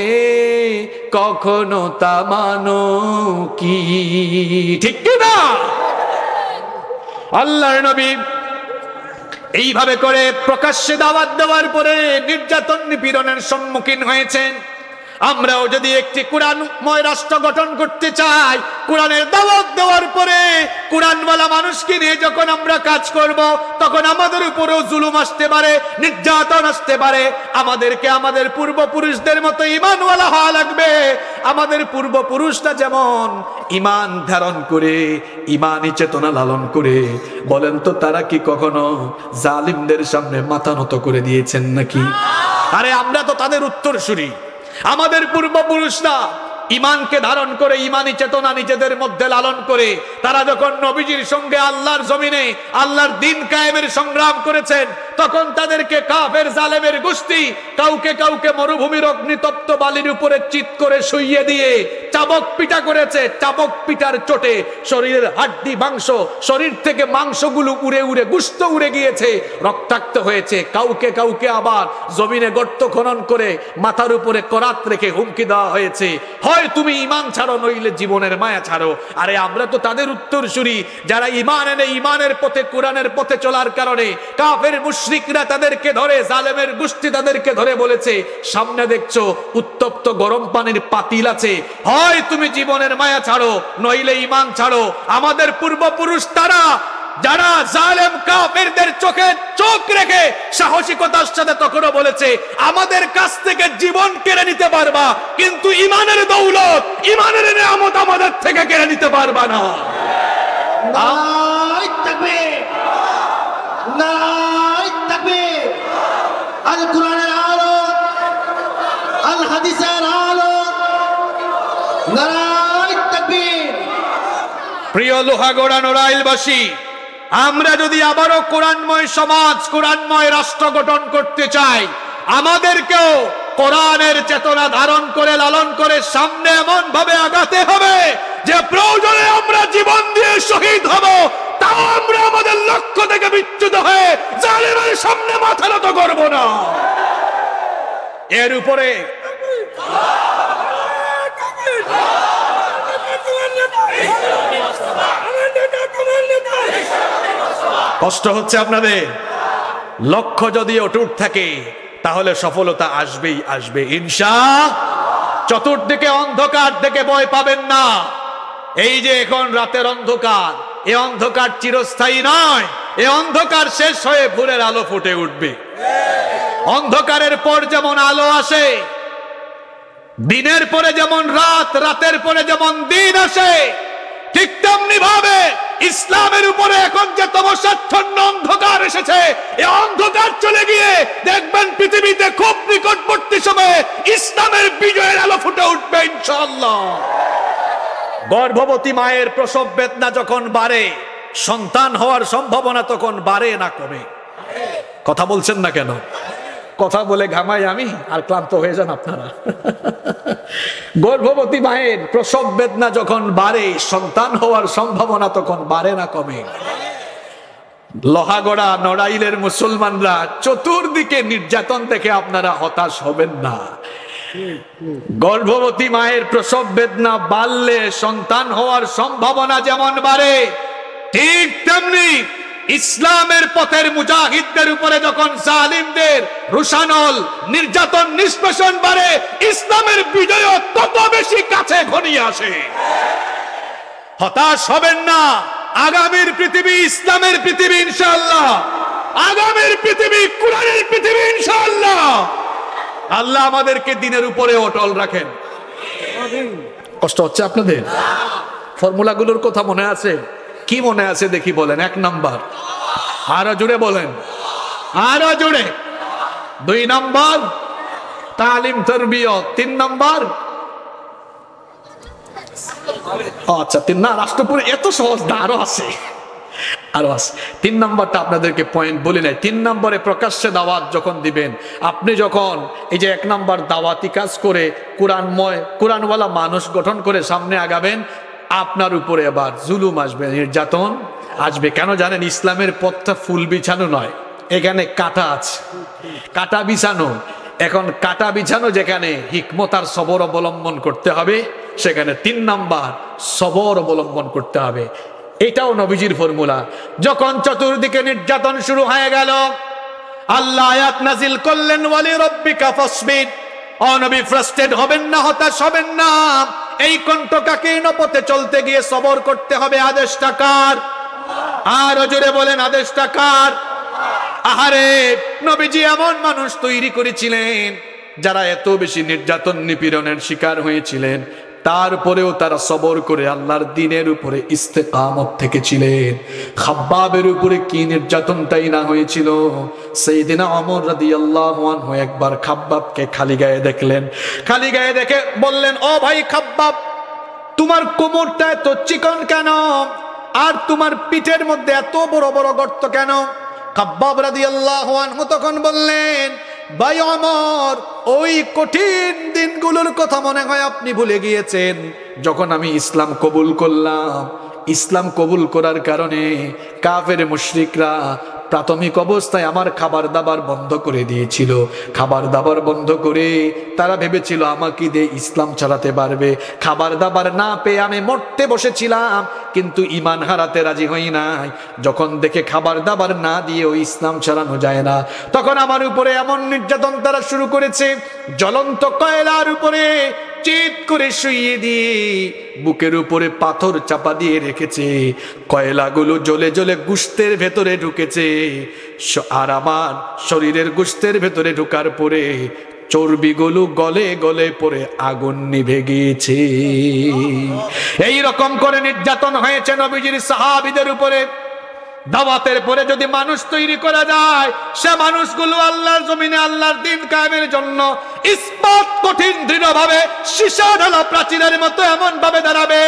কখনো তা মানো কি? ঠিক কি না? আল্লাহর নবী এইভাবে করে প্রকাশ্যে দাওয়াত দেওয়ার পরে নির্যাতন নিপীড়নের সম্মুখীন হয়েছেন। আমরাও যদি একটি কোরআনময় রাষ্ট্র গঠন করতে চাই, কোরআনের দাওয়াত দেওয়ার পরে কোরআনওয়ালা মানুষকে নিয়ে যখন আমরা কাজ করব, তখন আমাদের উপরেও জুলুম আসতে পারে, নির্যাতন আসতে পারে। আমাদেরকে আমাদের পূর্বপুরুষদের মতো ঈমানওয়ালা হওয়া লাগবে। আমাদের পূর্বপুরুষরা যেমন ঈমান ধারণ করে, ঈমানি চেতনা লালন করে, বলেন তো তারা কি কখনো জালিমদের সামনে মাথা নত করে দিয়েছেন নাকি? আরে আমরা তো তাদের উত্তরসূরি। আমাদের পূর্বপুরুষরা ঈমানকে ধারণ করে, ঈমানি চেতনা নিজেদের মধ্যে লালন করে তারা যখন নবীজির সঙ্গে আল্লাহর জমিনে আল্লাহর দ্বীন কায়েমের সংগ্রাম করেছেন, তখন তাদেরকে কাফের জালেমের গোষ্ঠী কাউকে কাউকে মরুভূমির অগ্নিতপ্ত বালির উপরে চিৎ করে শুইয়ে দিয়ে চাবক পিটা করেছে। চাবক পিটার চোটে শরীরের হাড্ডি মাংস, শরীর থেকে মাংসগুলো উড়ে উড়ে গোশত উড়ে গিয়েছে, রক্তাক্ত হয়েছে। কাউকে কাউকে আবার জমিনে গর্ত খনন করে মাথার উপরে করাত রেখে হুমকি দেওয়া হয়েছে, হয় হয় তুমি ঈমান ছাড়ো নইলে জীবনের মায়া ছাড়ো। আরে আমরা তো তাদের উত্তরসূরি যারা ঈমান এনে ঈমানের পথে কোরআনের পথে চলার কারণে কাফের মুশরিকরা তাদেরকে ধরে, জালেমের গোষ্ঠী তাদেরকে ধরে বলেছে, সামনে দেখছো উত্তপ্ত গরম পানির পাতিল আছে, হয় তুমি জীবনের মায়া ছাড়ো নইলে ঈমান ছাড়ো। আমাদের পূর্বপুরুষ তারা যারা জালেম কাফেরদের চোখে চোখ রেখে সাহসিকতার সাথে তখনও বলেছে আমাদের কাছ থেকে জীবন কেড়ে নিতে পারবা, কিন্তু ঈমানের দৌলত, ঈমানের নিয়ামত আমাদের থেকে কেড়ে নিতে পারবা না। নারায়ে তাকবীর, নারায়ে তাকবীর। আল কোরআনের আলো, আল হাদিসের আলো, নারায়ে তাকবীর। প্রিয় লোহাগড়া নড়াইলবাসী, আমরা যদি আবারও কোরআনময় সমাজ, কোরআনময় রাষ্ট্র গঠন করতে চাই, আমাদেরকেও কোরআনের চেতনা ধারণ করে লালন করে সামনে এমন ভাবে আগাতে হবে যে প্রয়োজনে আমরা জীবন দিয়ে শহীদ হব, তাও আমরা আমাদের লক্ষ্য থেকে বিচ্যুত হয়ে জালেমের সামনে মাথা নত করব না। এর উপরে কষ্ট হচ্ছে আপনাদের। লক্ষ্য যদি অটুট থাকে তাহলে সফলতা আসবেই আসবে ইনশাআল্লাহ। চতুর্দিকে অন্ধকার থেকে ভয় পাবেন না। এই যে এখন রাতের অন্ধকার, এই অন্ধকার চিরস্থায়ী নয়, এই অন্ধকার শেষ হয়ে ভোরের আলো ফুটে উঠবে। অন্ধকারের পর যেমন আলো আসে, দিনের পরে যেমন রাত, রাতের পরে যেমন দিন আসে, ঠিক তেমনি ভাবে ইসলামের উপরে এখন যে তমসাচ্ছন্ন অন্ধকার এসেছে, এই অন্ধকার চলে গিয়ে দেখবেন পৃথিবীতে খুব নিকটবর্তী সময়ে ইসলামের বিজয়ের আলো ফুটে উঠবে ইনশাআল্লাহ। গর্ভবতী মায়ের প্রসব বেদনা যখন বাড়ে, সন্তান হওয়ার সম্ভাবনা তখন বাড়ে না কমে? কথা বলছেন না কেন? কথা বলে ঘামাই আমি আর ক্লান্ত হয়ে যান আপনারা। গর্ভবতী মায়ের প্রসব বেদনা যখন বাড়ে, সন্তান হওয়ার সম্ভাবনা তখন বাড়ে না কমে? লোহাগড়া নড়াইলের মুসলমানরা চতুর্দিকে নির্যাতন দেখে আপনারা হতাশ হবেন না। গর্ভবতী মায়ের প্রসব বেদনা বাড়লে সন্তান হওয়ার সম্ভাবনা যেমন বাড়ে, ঠিক তেমনি ইসলামের পথের মুজাহিদদের উপরে যখন জালিমদের রুশানল নির্যাতন নিষ্পেষণ বাড়ে, ইসলামের বিজয় তত বেশি কাছে ঘনিয়ে আসে। হতাশ হবেন না। আগামীর পৃথিবী ইসলামের পৃথিবী ইনশাআল্লাহ। আগামীর পৃথিবী কোরআনের পৃথিবী ইনশাআল্লাহ। আল্লাহ আমাদেরকে দিনের উপরে অটল রাখেন। কষ্ট হচ্ছে আপনাদের? ফর্মুলাগুলোর কথা মনে আছে? কি মনে আছে দেখি বলেন। 1 নাম্বার, আরো জোরে বলেন, আরো জোরে। 2 নাম্বার তালিম তারবিয়ত। 3 নাম্বার, আচ্ছা 3 না, রাষ্ট্রপুরে এত সহজ না, আরো আছে, আরো আছে। 3 নাম্বারটা আপনাদেরকে পয়েন্ট বলি নাই। 3 নম্বরে প্রকাশ্যে দাওয়াত যখন দিবেন, আপনি যখন এই যে 1 নাম্বার দাওয়াতি কাজ করে কোরআনময়, কোরআনওয়ালা মানুষ গঠন করে সামনে আগাবেন, আপনার উপরে আবার জুলুম আসবে, নির্যাতন আসবে। কেন জানেন? ইসলামের পথটা ফুল বিছানো নয়, এখানে কাটা আছে, কাটা বিছানো। এখন কাটা বিছানো যেখানে হিকমত আর সবর অবলম্বন করতে হবে, সেখানে 3 নাম্বার সবর অবলম্বন করতে হবে। এটাও নবীজির ফর্মুলা। যখন চতুর্দিকে নির্যাতন শুরু হয়ে গেল, আল্লাহ আয়াত নাজিল করলেন, ওয়ালি রাব্বিকা ফাসবির। ও নবী, ফ্রাস্ট্রেট হবেন না, হতাশ হবেন না। এই কণ্ঠকাকীর্ণ পথে চলতে গিয়ে সবর করতে হবে। আদেশটা কার? আর জোরে বলেন, আদেশটা কার? আহারে, নবীজি এমন মানুষ তৈরি করেছিলেন যারা এত বেশি নির্যাতন নিপীড়নের শিকার হয়েছিলেন, তারপরেও তারা সবর করে আল্লাহর দ্বীনের উপরে ইস্তেকামত থেকেছিলেন। খাব্বাবের উপরে কি নির্যাতনটাই না হয়েছিল। সাইয়েদিনা ওমর রাদিয়াল্লাহু আনহু একবার খাব্বাবকে খালি গায়ে দেখলেন। খালি গায়ে দেখে বললেন, ও ভাই খাব্বাব, তোমার কোমরটা এত চিকন কেন? আর তোমার পিঠের মধ্যে এত বড় বড় গর্ত কেন? খাব্বাব রাদিয়াল্লাহু আনহু তখন বললেন, ভাই ওমর, ওই কঠিন দিনগুলোর কথা মনে হয় আপনি ভুলে গিয়েছেন। যখন আমি ইসলাম কবুল করলাম, ইসলাম কবুল করার কারণে কাফের মুশরিকরা প্রাথমিক অবস্থায় আমার খাবার দাবার বন্ধ করে দিয়েছিল। খাবার দাবার বন্ধ করে তারা ভেবেছিল আমাকে দিয়ে ইসলাম চালাতে পারবে। খাবার দাবার না পেয়ে আমি মরতে বসেছিলাম, কিন্তু ইমান হারাতে রাজি হই নাই। যখন দেখে খাবার দাবার না দিয়ে ওই ইসলাম চালানো যায় না, তখন আমার উপরে এমন নির্যাতন তারা শুরু করেছে। জ্বলন্ত কয়লার উপরে চিৎ করে শুইয়ে দিয়ে বুকের উপরে পাথর চাপা দিয়ে রেখেছে। কয়লাগুলো জ্বলে জ্বলে গোশতের ভেতরে ঢুকেছে, আর আমার শরীরের গোশতের ভেতরে ঢোকার পরে চর্বিগুলো গলে গলে পরে আগুন নিভে গিয়েছে। এই রকম করে নির্যাতন হয়েছে নবীজির সাহাবীদের উপরে। দাওয়াতের পরে যদি মানুষ তৈরি করা যায়, সে মানুষগুলো আল্লাহর জমিনে আল্লাহর দ্বীন কায়েমের জন্য ইসপাত কঠিন দৃঢ়ভাবে সীসা ঢালা প্রাচীরের মতো এমন ভাবে দাঁড়াবে।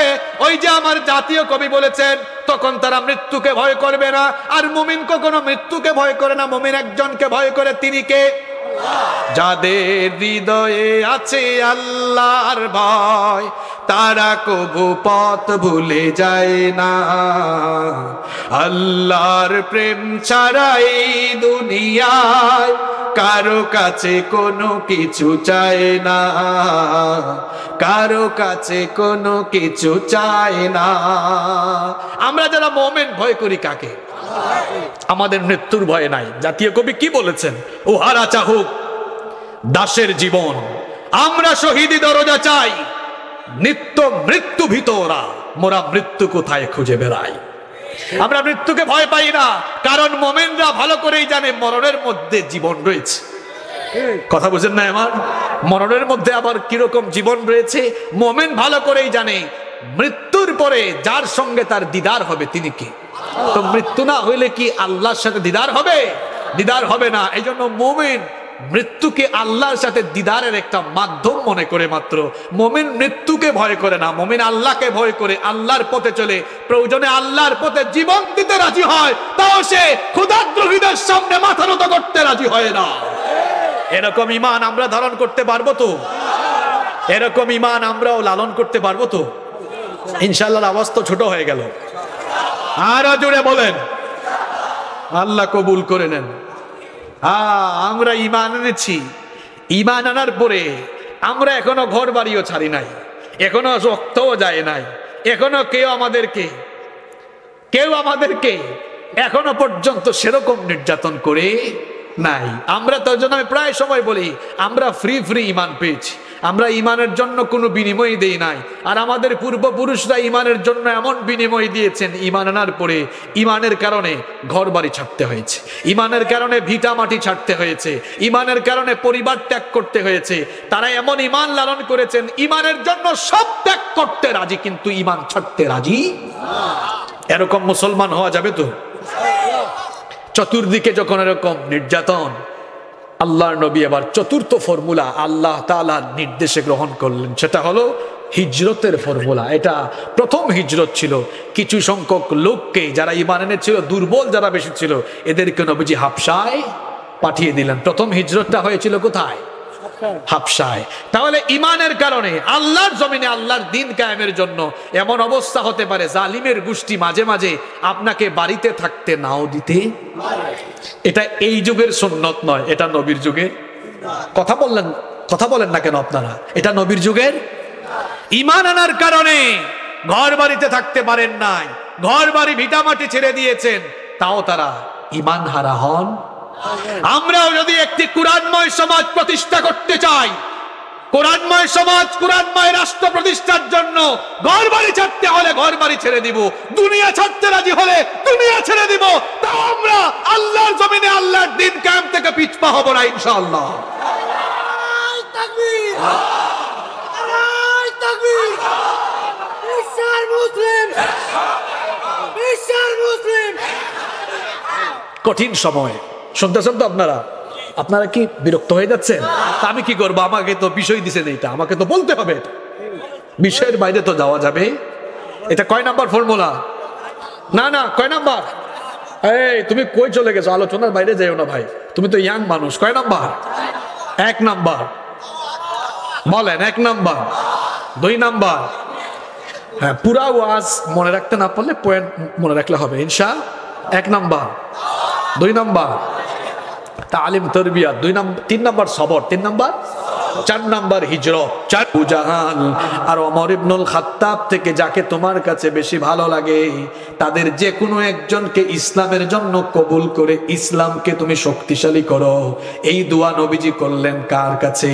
ওই যে আমার জাতীয় কবি বলেছেন, তখন তারা মৃত্যুকে ভয় করবে না। আর মুমিন কখনো মৃত্যুকে ভয় করে না, মুমিন একজনকে ভয় করে, তিনি কে? যাদের হৃদয়ে আছে আল্লাহর ভয়, তারা কবু পথ ভুলে যায় না। আল্লাহর প্রেম ছাড়া এই দুনিয়ায় কারো কাছে কোনো কিছু চায় না, কারো কাছে কোনো কিছু চায় না। আমরা যারা মুমিন ভয় করি কাকে? আমাদের মৃত্যুর ভয় নাই। জাতীয় কবি কি বলেছেন? ও হারা চাহুক দাসের জীবন, আমরা শহীদি দরজা চাই, নিত্য মৃত্যু ভিতরা মোরা মৃত্যু কোথায় খুঁজে বেড়াই। আমরা মৃত্যুকে ভয় পাই না, কারণ মুমিনরা ভালো করেই জানে মরণের মধ্যে জীবন রয়েছে। কথা বুঝেন না আমার? মরণের মধ্যে আবার কিরকম জীবন রয়েছে মুমিন ভালো করেই জানে। মৃত্যুর পরে যার সঙ্গে তার দিদার হবে তিনি কে? তো মৃত্যু না হইলে কি আল্লাহর সাথে দিদার হবে? দিদার হবে না। এই জন্য মুমিন মৃত্যুকে আল্লাহর সাথে দিদারের একটা মাধ্যম মনে করে মাত্র। মুমিন মৃত্যুকে ভয় করে না, মুমিন আল্লাহকে ভয় করে, আল্লাহর পথে চলে, প্রয়োজনে আল্লাহর পথে জীবন দিতে রাজি হয়, তাও সে ক্ষুধাদ্রোহীদের সামনে মাথা নত করতে রাজি হয় না। এরকম ঈমান আমরা ধারণ করতে পারবো তো? এরকম ঈমান আমরাও লালন করতে পারবো তো? ইনশাআল্লাহ। আওয়াজ তো ছোট হয়ে গেল, আরো জোরে বলেন। আল্লাহ কবুল করে নেন। আমরা ঈমান এনেছি, ঈমান আনার পরে আমরা এখনো ঘর বাড়িও ছাড়ি নাই, এখনো রক্তও যায় নাই, এখনো কেউ আমাদেরকে এখনো পর্যন্ত সেরকম নির্যাতন করে নাই। আমরা তার জন্য আমি প্রায় সময় বলি, আমরা ফ্রি ঈমান পেয়েছি। আমরা ঈমানের জন্য কোনো বিনিময় দেই নাই। আর আমাদের পূর্বপুরুষরা ঈমানের জন্য এমন বিনিময় দিয়েছেন, ঈমান আনার পরে ঈমানের কারণে ঘর বাড়ি ছাড়তে হয়েছে, ঈমানের কারণে ভিটা মাটি ছাড়তে হয়েছে, ঈমানের কারণে পরিবার ত্যাগ করতে হয়েছে। তারা এমন ঈমান লালন করেছেন, ঈমানের জন্য সব ত্যাগ করতে রাজি, কিন্তু ঈমান ছাড়তে রাজি। এরকম মুসলমান হওয়া যাবে তো? চতুর্দিকে যখন এরকম নির্যাতন, আল্লাহর নবী আবার চতুর্থ ফর্মুলা আল্লাহ তাআলার নির্দেশে গ্রহণ করলেন, সেটা হলো হিজরতের ফর্মুলা। এটা প্রথম হিজরত ছিল। কিছু সংখ্যক লোককে যারা ঈমান এনেছিল, দুর্বল যারা বেশি ছিল, এদেরকে নবীজি হাবশায় পাঠিয়ে দিলেন। প্রথম হিজরতটা হয়েছিল কোথায়? হাবশায়। তাহলে ঈমানের কারণে আল্লাহর জমিনে আল্লাহর দ্বীন কায়েমের জন্য এমন অবস্থা হতে পারে, জালিমের গোষ্ঠী মাঝে মাঝে আপনাকে বাড়িতে থাকতে নাও দিতে। এটা এই যুগের সুন্নত নয়, এটা নবীর যুগের। কথা বলেন না কেন আপনারা? এটা নবীর যুগের। ঈমান আনার কারণে ঘর বাড়িতে থাকতে পারেন নাই, ঘর বাড়ি ভিটামাটি ছেড়ে দিয়েছেন, তাও তারা ঈমান হারা হন। আমরাও যদি একটি কুরআনময় সমাজ প্রতিষ্ঠা করতে চাই, কোরআনময় সমাজ, কোরআনময় রাষ্ট্র প্রতিষ্ঠার জন্য ঘর বাড়ি ছাড়তে হলে ঘর বাড়ি ছেড়ে দিব, দুনিয়া ছাড়তে রাজি হলে দুনিয়া ছেড়ে দিব, তাও আমরা আল্লাহর জমিনে আল্লাহর দ্বীন কায়েম থেকে পিছপা হব না ইনশাআল্লাহ। তাকবীর, তাকবীর। বিশ্বের মুসলিম, বিশ্বের মুসলিম। কঠিন সময় শুনতেছেন তো আপনারা কি বিরক্ত হয়ে যাচ্ছেন? আমি কি করবো? আমাকে তো বিষয় দিছেন, এইটা আমাকে তো বলতে হবে। বিষয়ের বাইরে তো যাওয়া যাবে? এটা কয় নাম্বার ফর্মুলা? না কয় নাম্বার? এই তুমি কই চলে গেছো? আলোচনার বাইরে যাইও না ভাই, তুমি তো ইয়াং মানুষ। কয় নাম্বার? 1 নাম্বার বলেন। 1 নাম্বার, 2 নাম্বার। হ্যাঁ, পুরা ওয়াজ মনে রাখতে না পারলে পয়েন্ট মনে রাখলে হবে ইনশা। 1 নাম্বার দুই নাম্বার তালিম তরবিয়া, 3 নাম্বার সবর, 3 নাম্বার, 4 নাম্বার হিজরত, 4 বুজাহান। আর ওমর ইবনুল খাত্তাব থেকে যাকে তোমার কাছে বেশি ভালো লাগে তাদের যে কোনো একজনকে ইসলামের জন্য কবুল করে ইসলামকে তুমি শক্তিশালী করো। এই দোয়া নবীজি করলেন কার কাছে?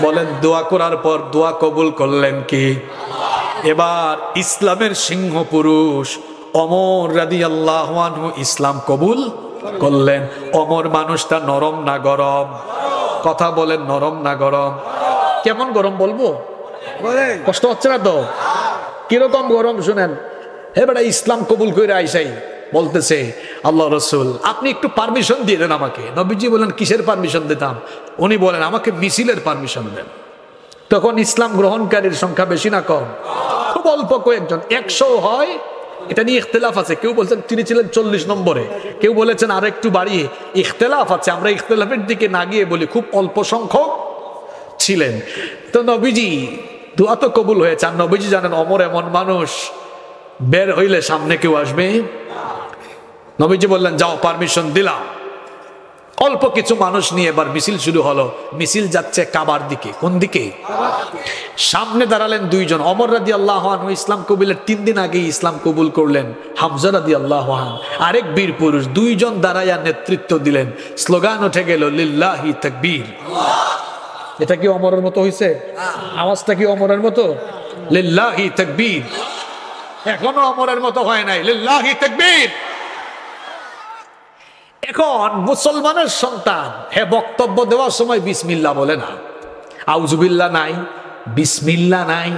বলেন, দোয়া করার পর দোয়া কবুল করলেন কি? এবার ইসলামের সিংহ পুরুষ ওমর রাদিয়াল্লাহু আনহু ইসলাম কবুল করলেন। ওমর মানুষটা নরম না গরম? কথা বলেন, নরম না গরম? কেমন গরম বলবো? কষ্ট হচ্ছে না তো? কিরকম গরম শুনেন। এবারে ইসলাম কবুল করে আইসাই বলতেছে, আল্লাহ রসুল আপনি একটু পারমিশন দিয়ে দেন আমাকে। নবীজি বলেন, কিসের পারমিশন দিতাম? উনি বলেন, আমাকে মিছিলের পারমিশন দেন। তখন ইসলাম গ্রহণকারীর সংখ্যা বেশি না কম? খুব অল্প কয়েকজন, 100 হয়, এটা নিয়ে ইখতিলাফ আছে। কেউ বলছেন তিনি ছিলেন 40 নম্বরে, কেউ বলেছেন আর একটু বাড়িয়ে। ইখতিলাফ আছে, আমরা ইখতিলাফের দিকে না গিয়ে বলি খুব অল্প সংখ্যক ছিলেন। তো নবীজি দোয়া তো কবুল হয়েছে। আর নবীজি জানেন ওমর এমন মানুষ, বের হইলে সামনে কেউ আসবে। নবীজি বললেন, যাও, পারমিশন দিলাম। অল্প কিছু মানুষ নিয়ে এবার মিছিল শুরু হলো। মিছিল যাচ্ছে কাবার দিকে। কোন দিকে? সামনে দাঁড়ালেন 2 জন। ওমর রাদিয়াল্লাহু আনহু ইসলাম কবুলের 3 দিন আগেই ইসলাম কবুল করলেন। হামজা রাদিয়াল্লাহু আনহু আরেক বীর পুরুষ। 2 জন দাঁড়াইয়া নেতৃত্ব দিলেন। স্লোগান উঠে গেল, লিল্লাহি তাকবীর। এটা কি ওমরের মতো হইছে? আওয়াজটা কি ওমরের মতো? লিল্লাহি তাকবীর। এখনো ওমরের মতো হয় নাই। লিল্লাহি তাকবীর। এখন মুসলমানের সন্তান বক্তব্য দেওয়ার সময় বিসমিল্লাহ বলে না, আউযুবিল্লাহ নাই, বিসমিল্লাহ নাই।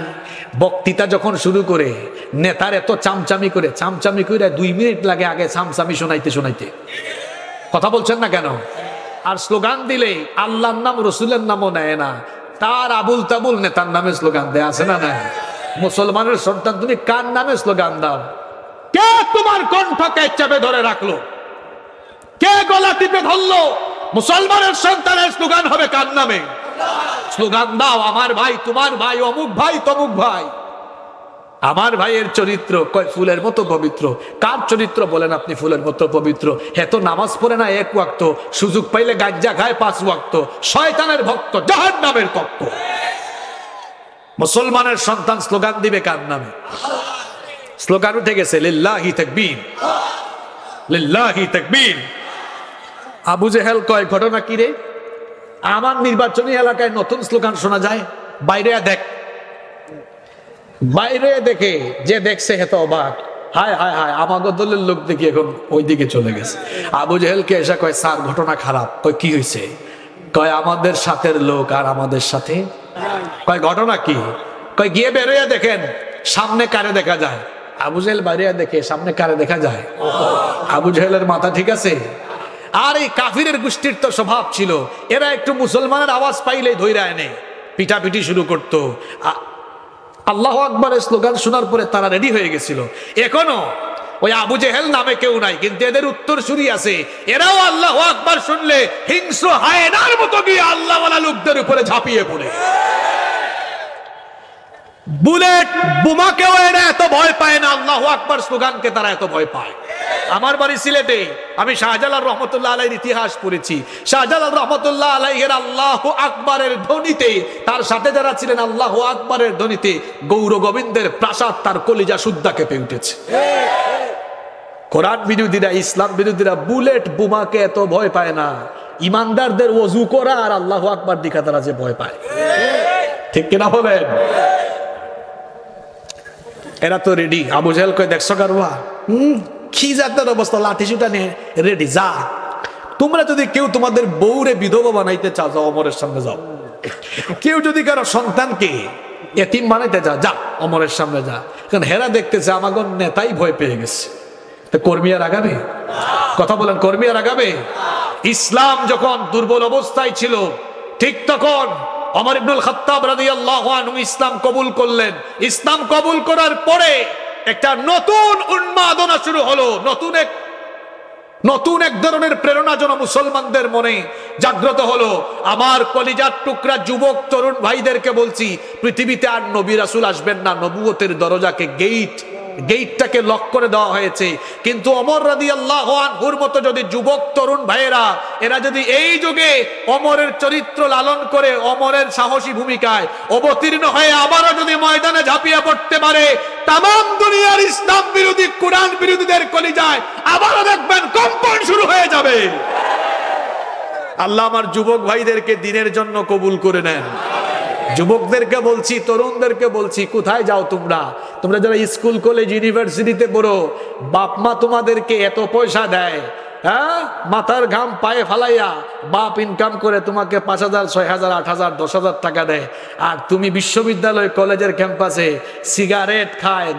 বক্তৃতা যখন শুরু করে নেতার এত চামচামি করে 2 মিনিট লাগে আগে চামচামি শোনাইতে। কথা বলছেন না কেন? আর স্লোগান দিলে আল্লাহর নাম রসুলের নামও নেয় না, তার আবুল তাবুল নেতার নামে স্লোগান দেয়। আছে না? না। মুসলমানের সন্তান তুমি কার নামে স্লোগান দাও? কে তোমার কণ্ঠকে চেপে ধরে রাখলো? কে গলা টিপে ধরলো? মুসলমানের সন্তানের স্লোগান হবে কার নামে? স্লোগান দাও, আমার ভাই, তোমার ভাই, অমুক ভাই, তমুক ভাই। আমার ভাইয়ের চরিত্র কয় ফুলের মতো পবিত্র। কার চরিত্র বলেন আপনি ফুলের মতো পবিত্র? তো নামাজ পড়ে না 1 ওয়াক্ত, সুযোগ পাইলে গাঞ্জা খায় 5 ওয়াক্ত, শয়তানের ভক্ত, জাহান্নামের তক্ত। মুসলমানের সন্তান স্লোগান দিবে কার নামে? স্লোগান উঠে গেছে, লিল্লাহি তাকবীর, লিল্লাহি তাকবীর। আবু জেহেল কয়, ঘটনা কি রে? আমার নির্বাচনী এলাকায় নতুন স্লোগান শোনা যায়, বাইরে দেখ। বাইরে দেখে যে দেখছে হেতো অবাক, হায় হায় হায়, আমাদের দলের লোক দেখি এখন ওই দিকে চলে গেছে। আবু জেহেলকে এসে কয়, স্যার ঘটনা খারাপ। কয়, কি হয়েছে? কয়, আমাদের সাথের লোক আর আমাদের সাথে। কয়, ঘটনা কি? কয়, গিয়ে বেরোয়া দেখেন সামনে কারে দেখা যায়। আবু জেহেল বাইরে দেখে সামনে কারে দেখা যায়। আবু জেহেলের মাথা ঠিক আছে? আর এই কাফিরের গোষ্ঠীর তো স্বভাব ছিল, এরা একটু মুসলমানের আওয়াজ পাইলে ধইরা এনে পিটাপিটি শুরু করতো। আল্লাহু আকবারের স্লোগান শোনার পরে তারা রেডি হয়ে গেছিল। এখনো ওই আবু জেহেল নামে কেউ নাই, কিন্তু এদের উত্তরসূরি আছে। এরাও আল্লাহু আকবার শুনলে হিংস্র হায়নার মতো গিয়ে আল্লাহওয়ালা লোকদের উপরে ঝাঁপিয়ে পড়ে। বুলেট বোমাকেও এরা এত ভয় পায় না, আল্লাহু আকবার স্লোগানকে তারা এত ভয় পায়। আমার বাড়ি সিলেটে, আমি শাহজালাল রহমতুল্লাহ আলাইহির ইতিহাস পড়েছি। শাহজালাল রহমতুল্লাহ আলাইহির আল্লাহু আকবারের ধ্বনিতে, তার সাথে যারা ছিলেন আল্লাহু আকবারের ধ্বনিতে গৌর গোবিন্দের প্রাসাদ তার কলিজা সুদ্ধা কেঁপে উঠেছে। কোরআন বিরোধীরা, ইসলাম বিরোধীরা বুলেট বোমাকে এত ভয় পায় না, ইমানদারদের ওযু করা আর আল্লাহু আকবার দেখা তারা যে ভয় পায়। ঠিক কিনা বলেন? এরা তো রেডি। আবু জেহেল কয়, দেখছো কারবা কি জাতের অবস্থা, লাঠি সুটা নিয়ে রেডি। যা, তোমরা যদি কেউ তোমাদের বউরে বিধবা বানাইতে চাও, যাও ওমরের সামনে যাও। কেউ যদি কারো সন্তানকে এতিম বানাইতে চাও, যা ওমরের সামনে যা। কারণ হেরা দেখতেছে আমাগো নেতাই ভয় পেয়ে গেছে, তো কর্মী আর আগাবে? কথা বলেন, কর্মী আর আগাবে? ইসলাম যখন দুর্বল অবস্থায় ছিল, ঠিক তখন ওমর ইবনুল খাত্তাব রাদিয়াল্লাহু আনহু ইসলাম কবুল করলেন। ইসলাম কবুল করার পরে একটা নতুন উন্মাদনা শুরু হলো। নতুন এক ধরনের প্রেরণা যেন মুসলমানদের মনে জাগ্রত হলো। আমার কলিজার টুকরা যুবক তরুণ ভাইদেরকে বলছি, পৃথিবীতে আর নবী রাসূল আসবেন না, নবুয়তের দরজাকে গেট গেটটাকে লক করে দেওয়া হয়েছে। কিন্তু ওমর রাদিয়াল্লাহু আনহুর মতো যদি যুবক তরুণ ভাইয়েরা এরা যদি এই যুগে ওমরের চরিত্র লালন করে ওমরের সাহসী ভূমিকায় অবতীর্ণ হয়ে আবারও যদি ময়দানে ঝাঁপিয়ে পড়তে পারে, তামাম দুনিয়ার ইসলাম বিরোধী কুরআন বিরোধীদের কলিজায় আবারও দেখবেন কম্পন শুরু হয়ে যাবে। আল্লাহ আমার যুবক ভাইদেরকে দিনের জন্য কবুল করে নেন। যুবকদেরকে বলছি, তরুণদেরকে বলছি, কোথায় যাও তোমরা? তোমরা যারা স্কুল কলেজ ইউনিভার্সিটিতে পড়ো, বাপ মা তোমাদেরকে এত পয়সা দেয়, হ্যাঁ, মাথার ঘাম পায়ে ফালাইয়া বাপ ইনকাম করে তোমাকে 5,000 6,000 8,000 10,000 টাকা দেয়, আর তুমি বিশ্ববিদ্যালয় কলেজের ক্যাম্পাসে সিগারেট খায়,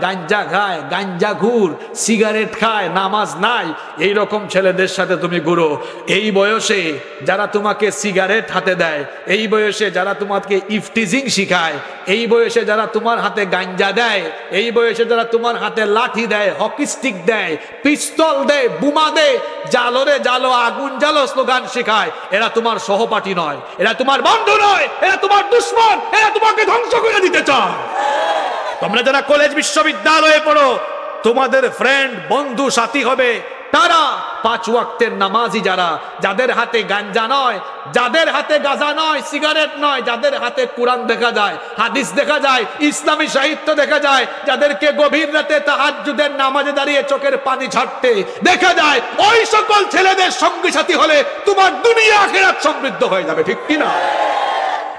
গাঞ্জা ঘুর, সিগারেট খায়, নামাজ নাই, এই রকম ছেলেদের সাথে তুমি ঘুরো। এই বয়সে যারা তোমাকে সিগারেট হাতে দেয়, এই বয়সে যারা তোমাকে ইফটিজিং শিখায়, এই বয়সে যারা তোমার হাতে গাঞ্জা দেয়, এই বয়সে যারা তোমার হাতে লাঠি দেয়, হকি স্টিক দেয়, পিস্তল দেয়, বোমা দেয়, জালো রে জালো, আগুন জালো স্লোগান শেখায়, এরা তোমার সহপাঠী নয়, এরা তোমার বন্ধু নয়, এরা তোমার দুশমন, এরা তোমাকে ধ্বংস করে দিতে চায়। তোমরা যারা কলেজ বিশ্ববিদ্যালয়ে পড়ো, তোমাদের ফ্রেন্ড বন্ধু সাথী হবে তারা 5 ওয়াক্তের নামাজি, যারা যাদের হাতে গাঞ্জা নয়, যাদের হাতে গাঁজা নয়, সিগারেট নয়, যাদের হাতে কোরআন দেখা যায়, হাদিস দেখা যায়, ইসলামী সাহিত্য দেখা যায়, যাদেরকে গভীর রাতে তাহাজ্জুদের নামাজে দাঁড়িয়ে চোখের পানি ঝাড়তে দেখা যায়, ওই সকল ছেলেদের সঙ্গী সাথী হলে তোমার দুনিয়া আখিরাত সমৃদ্ধ হয়ে যাবে, ঠিক কি না?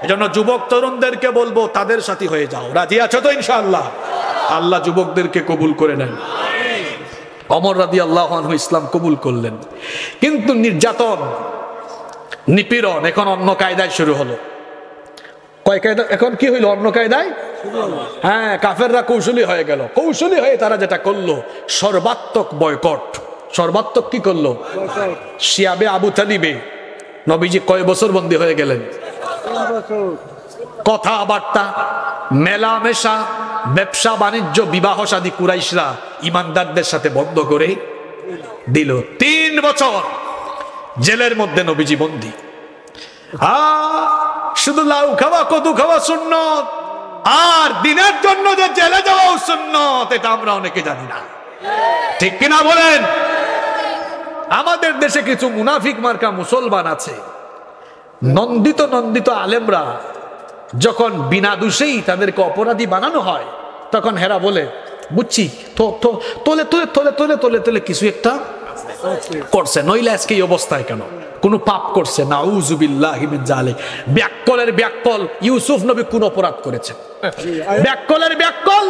এজন্য যুবক তরুণদেরকে বলবো তাদের সাথী হয়ে যাও। রাজি আছো তো ইনশাআল্লাহ? আল্লাহ যুবকদেরকে কবুল করে নেন। ওমর রাদিয়াল্লাহু আনহু ইসলাম কবুল করলেন, কিন্তু নির্যাতন নিপীড়ন এখন অন্য কায়দায় শুরু হলো। কয় কায়দা? এখন কি হইল? অন্য কায়দায়। হ্যাঁ, কাফেররা কৌশলী হয়ে গেল। কৌশলী হয়ে তারা যেটা করলো, সর্বাত্মক বয়কট। সর্বাত্মক কি করলো? শিয়াবে আবু তালিবে নবীজি কয় বছর বন্দী হয়ে গেলেন? কথাবার্তা, মেলামেশা, ব্যবসা বাণিজ্য, বিবাহ শাদী কুরাইশরা ইমানদারদের সাথে বন্ধ করে দিল। 3 বছর জেলের মধ্যে নবীজি বন্দী। শুধু লাউ খাওয়া কদু খাওয়া সুন্নত, আর দিনের জন্য যে জেলে যাওয়াও সুন্নত, এটা আমরা অনেকে জানি না, ঠিক কিনা বলেন? আমাদের দেশে কিছু মুনাফিক মার্কা মুসলমান আছে, নন্দিত আলেমরা যখন বিনা দোষেই তাদেরকে অপরাধী বানানো হয়, তখন হেরা বলে, বুঝছি তোলে কিছু একটা করছে, নইলে আজকে এই অবস্থায় কেন? কোন পাপ করছে? নাউযুবিল্লাহি মিন যালিক। ব্যাককলের ব্যাককল, ইউসুফ নবী কোন অপরাধ করেছেন? ব্যাককলের ব্যাককল,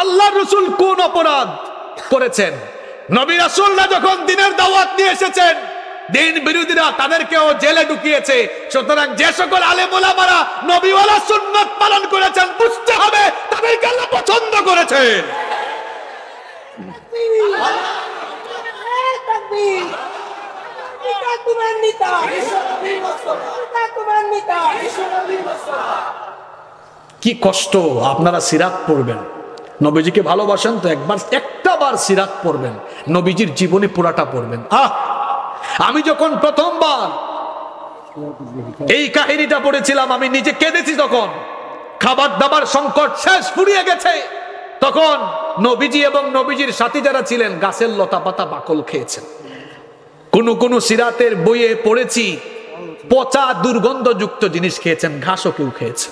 আল্লাহর রাসূল কোন অপরাধ করেছেন? নবী রাসূলরা যখন দ্বীনের দাওয়াত নিয়ে এসেছেন, দিন বিরোধীরা তাদেরকেও জেলে ঢুকিয়েছে। সুতরাং যে সকল আলেম ওলামারা নবীওয়ালা সুন্নাত পালন করেছেন, বুঝতে হবে তাদেরকে আল্লাহ পছন্দ করেছেন। কি কষ্ট! আপনারা সিরাত পড়বেন, নবীজিকে ভালোবাসেন তো একটা বার সিরাত পড়বেন, নবীজির জীবনী পুরাটা পড়বেন। আমি যখন প্রথমবার এই কাহিনীটা পড়েছিলাম, আমি নিজে কেঁদেছি। তখন খাবার দাবার সংকট শেষ, ফুরিয়ে গেছে। তখন নবীজি এবং নবীজির সাথী যারা ছিলেন গাছের লতা পাতা বাকল খেয়েছেন। কোন সিরাতের বইয়ে পড়েছি পচা দুর্গন্ধযুক্ত জিনিস খেয়েছেন, ঘাসও কেউ খেয়েছে।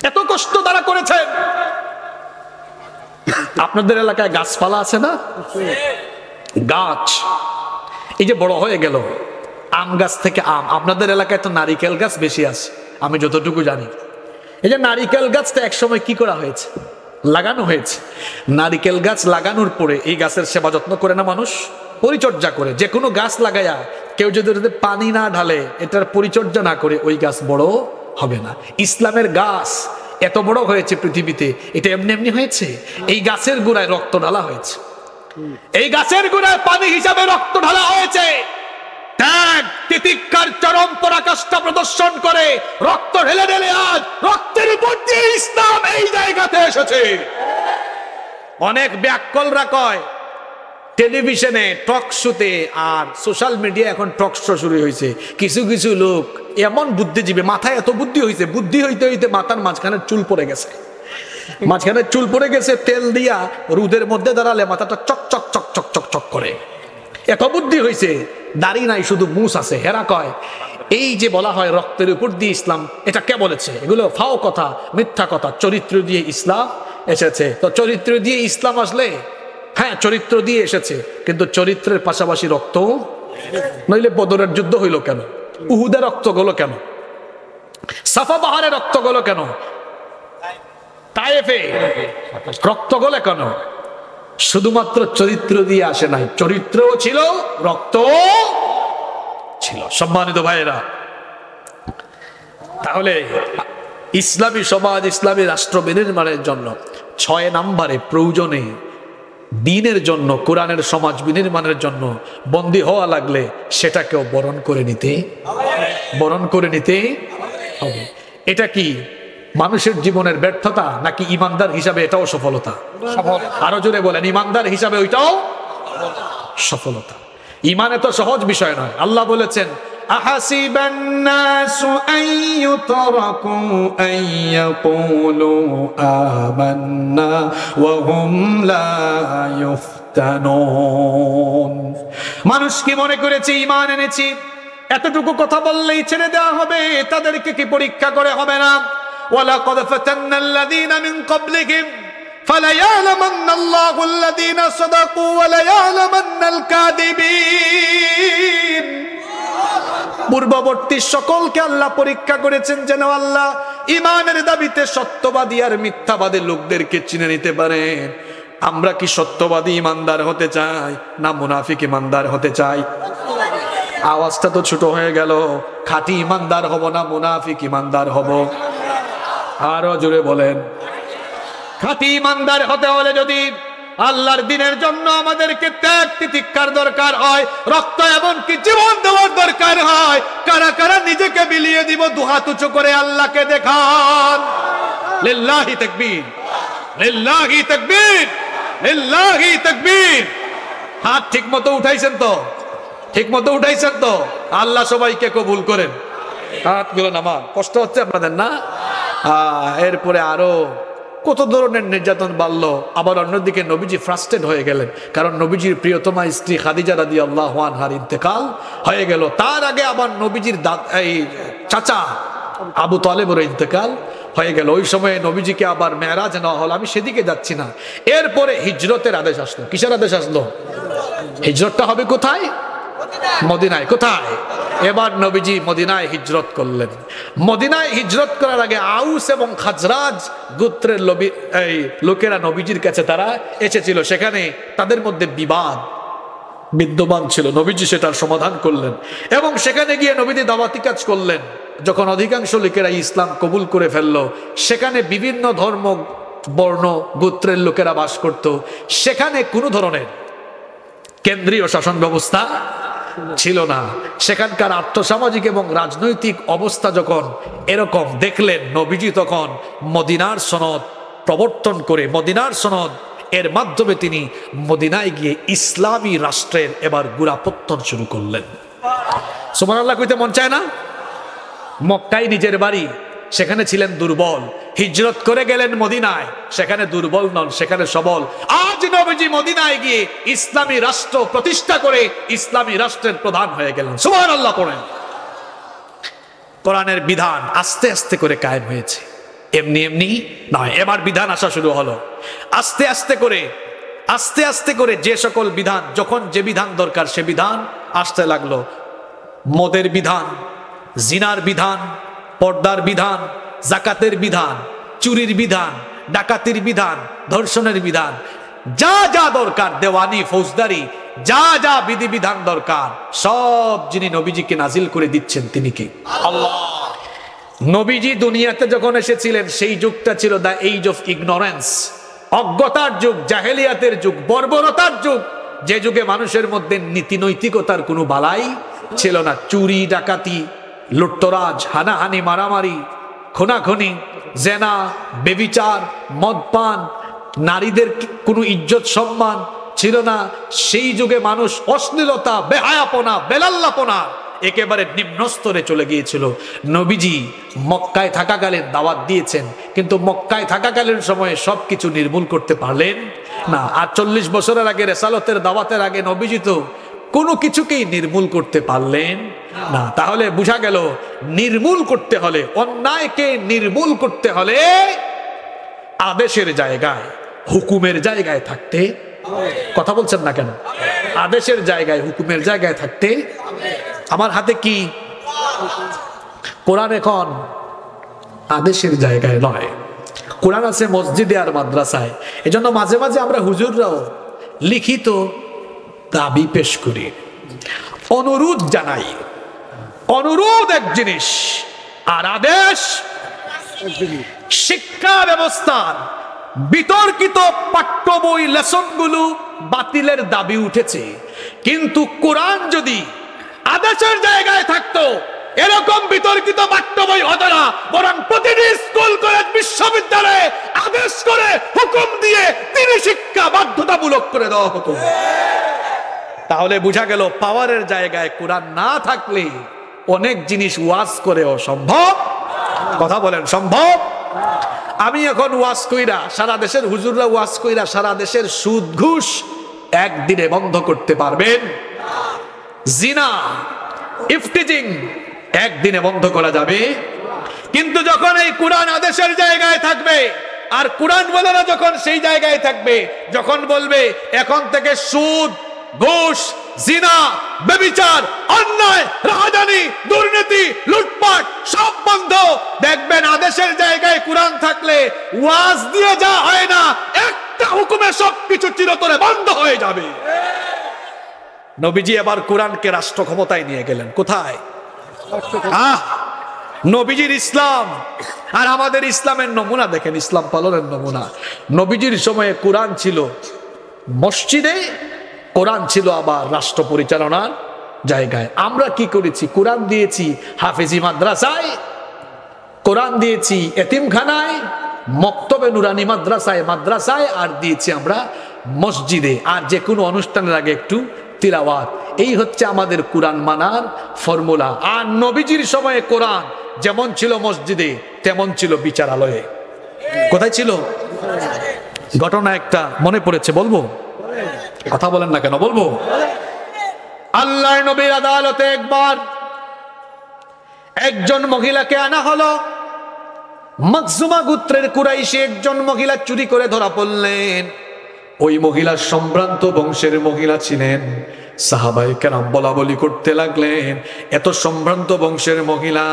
এত কষ্ট তারা করেছেন। আপনাদের এলাকায় গাছপালা আছে না? গাছ এই যে বড় হয়ে গেল, আম গাছ থেকে আম। আপনাদের এলাকায় তো নারিকেল গাছ বেশি আছে, আমি যতটুকু জানি। এই যে নারিকেল গাছটা একসময় কি করা হয়েছে? লাগানো হয়েছে। নারিকেল গাছ লাগানোর পরে এই গাছের সেবা যত্ন করে না মানুষ, পরিচর্যা করে। যে কোনো গাছ লাগায়া কেউ যদি পানি না ঢালে, এটার পরিচর্যা না করে, ওই গাছ বড় হবে না। ইসলামের গাছ এত বড় হয়েছে পৃথিবীতে, এটা এমনি এমনি হয়েছে। এই গাছের গোড়ায় রক্ত ঢালা হয়েছে, এই গাছের গোড়ায় পানি হিসাবে রক্ত ঢালা হয়েছে। ত্যাগ তিতিক্ষার চরম পরাকাষ্ঠা প্রদর্শন করে রক্ত ঢেলে ঢেলে আজ রক্তের উপর দিয়ে ইসলাম এই জায়গাতে এসেছে। অনেক ব্যাককলরা কয় টেলিভিশনে, টক শোতে আর সোশ্যাল মিডিয়া, এখন টক শো শুরু হয়েছে। কিছু কিছু লোক এমন বুদ্ধিজীবী, মাথায় এত বুদ্ধি হয়েছে, বুদ্ধি হইতে হইতে মাথার মাঝখানে চুল পড়ে গেছে। মাঝখানে চুল পড়ে গেছে, তেল দিয়া রোদের মধ্যে দাঁড়ালে মাথাটা চক চক চক চক চক চক করে। এত বুদ্ধি হয়েছে, দাড়ি নাই, শুধু মুছ আছে। হেরা কয় এই যে বলা হয় রক্তের উপর দিয়ে ইসলাম, এটা কে বলেছে? এগুলো ফাও কথা, মিথ্যা কথা। চরিত্র দিয়ে ইসলাম এসেছে। তো চরিত্র দিয়ে ইসলাম আসলে, হ্যাঁ চরিত্র দিয়ে এসেছে, কিন্তু চরিত্রের পাশাপাশি রক্ত, নইলে বদরের যুদ্ধ হইল কেন? উহুদের রক্ত গেল কেন? সাফা পাহাড়ে রক্ত গেল কেন? তায়েফে রক্ত গলে কেন? শুধুমাত্র চরিত্র দিয়ে আসে নাই, চরিত্রও ছিল, রক্ত ছিল। সম্মানিত ভাইয়েরা, তাহলে ইসলামী সমাজ, ইসলামী রাষ্ট্র বিনির্মাণের জন্য 6 নম্বরে প্রয়োজনে দ্বীনের জন্য, কোরআনের সমাজ বিনির্মাণের জন্য বন্দী হওয়া লাগলে সেটাকেও বরণ করে নিতে হবে। এটা কি মানুষের জীবনের ব্যর্থতা, নাকি ইমানদার হিসাবে এটাও সফলতা? আরো জোরে বলেন, ইমানদার হিসাবে ওইটাও সফলতা। ইমানে তো সহজ বিষয় নয়। আল্লাহ বলেছেন, আহাসিবান নাসু আইয়ুতরাকু আইয়াকুলু আমান্না ওয়া হুম লা ইফতানুন। মানুষ কি মনে করেছে ঈমান এনেছি, এতটুকু কথা বললেই ছেড়ে দেওয়া হবে? তাদেরকে কি পরীক্ষা করে হবে না? ওয়ালাকাদ ফাতান্নাল্লাযীনা মিন ক্বাবলিহিম ফালায়ালামান্নাল্লাহু আল্লাযীনা সাদাকু ওয়া লায়ালামান্নাল কাযিবিন। পূর্ববর্তী সকলকে আল্লাহ পরীক্ষা করেছেন যেন আল্লাহ ঈমানের দাবিতে সত্যবাদী আর মিথ্যাবাদী লোকদেরকে চিনে নিতে পারেন। আমরা কি সত্যবাদী ঈমানদার হতে চাই, না মুনাফিক ঈমানদার হতে চাই? আওয়াজটা তো ছোট হয়ে গেল। খাঁটি ঈমানদার হব না মুনাফিক ঈমানদার হব? আরো জোরে বলেন। খাঁটি ঈমানদার হতে হলে যদি আল্লাহর দ্বীনের জন্য আমাদেরকে ত্যাগ তিতিক্ষার দরকার হয়, রক্ত এমনকি জীবন দেওয়ার দরকার হয়, কারা কারা নিজেকে বিলিয়ে দিব? দুহাত উঁচু করে আল্লাহকে দেখান। লিল্লাহি তাকবীর, লিল্লাহি তাকবীর, লিল্লাহি তাকবীর। হাত ঠিক মতো উঠাইছেন তো? ঠিক মতো উঠাইছেন তো? আল্লাহ সবাইকে কবুল করেন। হাতগুলো নামান। কষ্ট হচ্ছে আপনাদের না? এরপরে আরো কত ধরনের নির্যাতন বাড়লো। আবার অন্যদিকে নবীজি ফ্রাস্ট্রেট হয়ে গেলেন, কারণ নবীজির প্রিয়তমা স্ত্রী খাদিজা রাদিয়াল্লাহু আনহার ইন্তেকাল হয়ে গেল। তার আগে আবার নবীজির এই চাচা আবু তালেবের ইন্তেকাল হয়ে গেল। ওই সময়ে নবীজিকে আবার মেরাজ নেওয়া হলো। আমি সেদিকে যাচ্ছি না। এরপরে হিজরতের আদেশ আসলো। কিসের আদেশ আসলো? হিজরতটা হবে কোথায়? মদিনায়। কোথায়? এবার নবীজি মদিনায় হিজরত করলেন। মদিনায় হিজরত করার আগে আউস এবং খাজরাজ গোত্রের লোকেরা নবীজির কাছে তারা এসেছিল। সেখানে তাদের মধ্যে বিবাদ বিদ্যমান ছিল। নবীজি সেটার সমাধান করলেন এবং সেখানে গিয়ে নবীজি দাওয়াতি কাজ করলেন। যখন অধিকাংশ লোকেরা ইসলাম কবুল করে ফেললো, সেখানে বিভিন্ন ধর্ম বর্ণ গোত্রের লোকেরা বাস করত। সেখানে কোনো ধরনের কেন্দ্রীয় শাসন ব্যবস্থা ছিল না। সেখানকার আর্থসামাজিক এবং রাজনৈতিক অবস্থা যখন এরকম দেখলেন, নবীজি তখন মদিনার সনদ প্রবর্তন করে, মদিনার সনদ এর মাধ্যমে তিনি মদিনায় গিয়ে ইসলামী রাষ্ট্রের এবার গোড়াপত্তন শুরু করলেন। সুবহানাল্লাহ কইতে মন চায় না? মক্কায় নিজের বাড়ি, সেখানে ছিলেন দুর্বল। হিজরত করে গেলেন মদিনায়, সেখানে দুর্বল নন, সেখানে সবল। আজ নবীজি মদিনায় গিয়ে ইসলামী রাষ্ট্র প্রতিষ্ঠা করে ইসলামী রাষ্ট্রের প্রধান হয়ে গেলেন। সুবহানাল্লাহ পড়েন। কোরআনের বিধান আস্তে আস্তে করে কায়েম হয়েছে, এমনি এমনি নয়। এবার বিধান আসা শুরু হলো আস্তে আস্তে করে যে সকল বিধান, যখন যে বিধান দরকার সে বিধান আসতে লাগলো। মদের বিধান, জিনার বিধান, পর্দার বিধান, জাকাতের বিধান, চুরির বিধান, ডাকাতির বিধান, ধর্ষণের বিধান, যা যা দরকার, দেওয়ানি ফৌজদারি, যা যা বিধিবিধান দরকার সব যিনি নবীজিকে নাজিল করে দিচ্ছেন তিনি কে? আল্লাহ। নবীজি দুনিয়াতে যখন এসেছিলেন সেই যুগটা ছিল দ্য এজ অফ ইগনোরেন্স, অজ্ঞতার যুগ, জাহেলিয়াতের যুগ, বর্বরতার যুগ, যে যুগে মানুষের মধ্যে নীতি নৈতিকতার কোনো বালাই ছিল না। চুরি ডাকাতি, লুটতরাজ, হানাহানি, মারামারি, খুনাখুনি, জেনা, বেবিচার, মদপান, নারীদের কোনো ইজ্জত সম্মান ছিল না। সেই যুগে মানুষ অশ্লীলতা, বেহায়াপনা, বেলাল্লাপনা একেবারে নিম্ন স্তরে চলে গিয়েছিল। নবীজি মক্কায় থাকাকালীন দাওয়াত দিয়েছেন, কিন্তু মক্কায় থাকাকালীন সময়ে সবকিছু নির্মূল করতে পারলেন না। আর 40 বছরের আগে রেসালতের দাওয়াতের আগে নবীজি তো কোনো কিছুকেই নির্মূল করতে পারলেন না। তাহলে বোঝা গেল নির্মূল করতে হলে, অন্যায়কে নির্মূল করতে হলে আদেশের জায়গায়, হুকুমের জায়গায় থাকতে, কথা বলছেন না কেন? আদেশের জায়গায়, হুকুমের জায়গায় থাকতে। আমার হাতে কি কোরআন? এখন আদেশের জায়গায় নয়, কোরআন আছে মসজিদে আর মাদ্রাসায়। এজন্য মাঝে মাঝে আমরা হুজুররাও লিখিত দাবি পেশ করি, অনুরোধ জানাই। অনুরোধ এক জিনিস, আর আদেশ। শিক্ষা ব্যবস্থার বিতর্কিত পাঠ্য বই লেসনগুলো বাতিলের দাবি উঠেছে, কিন্তু কোরআন যদি আদেশের জায়গায় থাকতো এরকম বিতর্কিত পাঠ্য বই হতো না, বরং প্রতিটি স্কুল কলেজ বিশ্ববিদ্যালয়ে আদেশ করে হুকুম দিয়ে তিনি শিক্ষা বাধ্যতামূলক করে দেওয়া হতো। তাহলে বোঝা গেল পাওয়ারের জায়গায় কোরআন না থাকলে অনেক জিনিস ওয়াজ করেও সম্ভব। কথা বলেন, সম্ভব? আমি এখন ওয়াজ কইরা, সারা দেশের হুজুররা ওয়াজ কইরা সারা দেশের সুদ ঘুষ একদিনে বন্ধ করতে পারবেন? জিনা, ইফটিজিং একদিনে বন্ধ করা যাবে? কিন্তু যখন এই কোরআন আদেশের জায়গায় থাকবে, আর কোরআন বলেরা যখন সেই জায়গায় থাকবে, যখন বলবে এখন থেকে সুদ, ঘুষ, জিনা, ব্যভিচার, অন্যায়, রাহাজানি, দুর্নীতি, লুটপাট সব বন্ধ, দেখবেন আদেশের জায়গায় কোরআন থাকলে ওয়াজ দিয়ে যা হয় না, একটা হুকুমে সবকিছু চিরতরে বন্ধ হয়ে যাবে। নবীজি এবার কোরআনকে রাষ্ট্র ক্ষমতায় নিয়ে গেলেন। কোথায়? নবীজির ইসলাম আর আমাদের ইসলামের নমুনা দেখেন, ইসলাম পালনের নমুনা। নবীজির সময়ে কোরআন ছিল মসজিদে, কোরআন ছিল আবার রাষ্ট্র পরিচালনার জায়গায়। আমরা কি করেছি? কোরআন দিয়েছি হাফেজি মাদ্রাসায়, কোরআন দিয়েছি এতিমখানায়, মক্তবে নুরানি মাদ্রাসায়, আর দিয়েছি আমরা মসজিদে, আর যে কোনো অনুষ্ঠানের আগে একটু তিলাওয়াত। এই হচ্ছে আমাদের কোরআন মানার ফর্মুলা। আর নবীজির সময়ে কোরআন যেমন ছিল মসজিদে, তেমন ছিল বিচারালয়ে। কোথায় ছিল? ঘটনা একটা মনে পড়েছে, বলবো? কথা বলেন না কেন? বলবো। আল্লাহর নবীর আদালতে একবার একজন মহিলাকে আনা হলো। মাখজুমা গোত্রের কুরাইশি একজন মহিলা চুরি করে ধরা পড়লেন। ওই মহিলা সম্ভ্রান্ত বংশের মহিলা ছিলেন। সাহাবায়ে কেরাম বলা বলি করতে লাগলেন, এত সম্ভ্রান্ত বংশের মহিলা,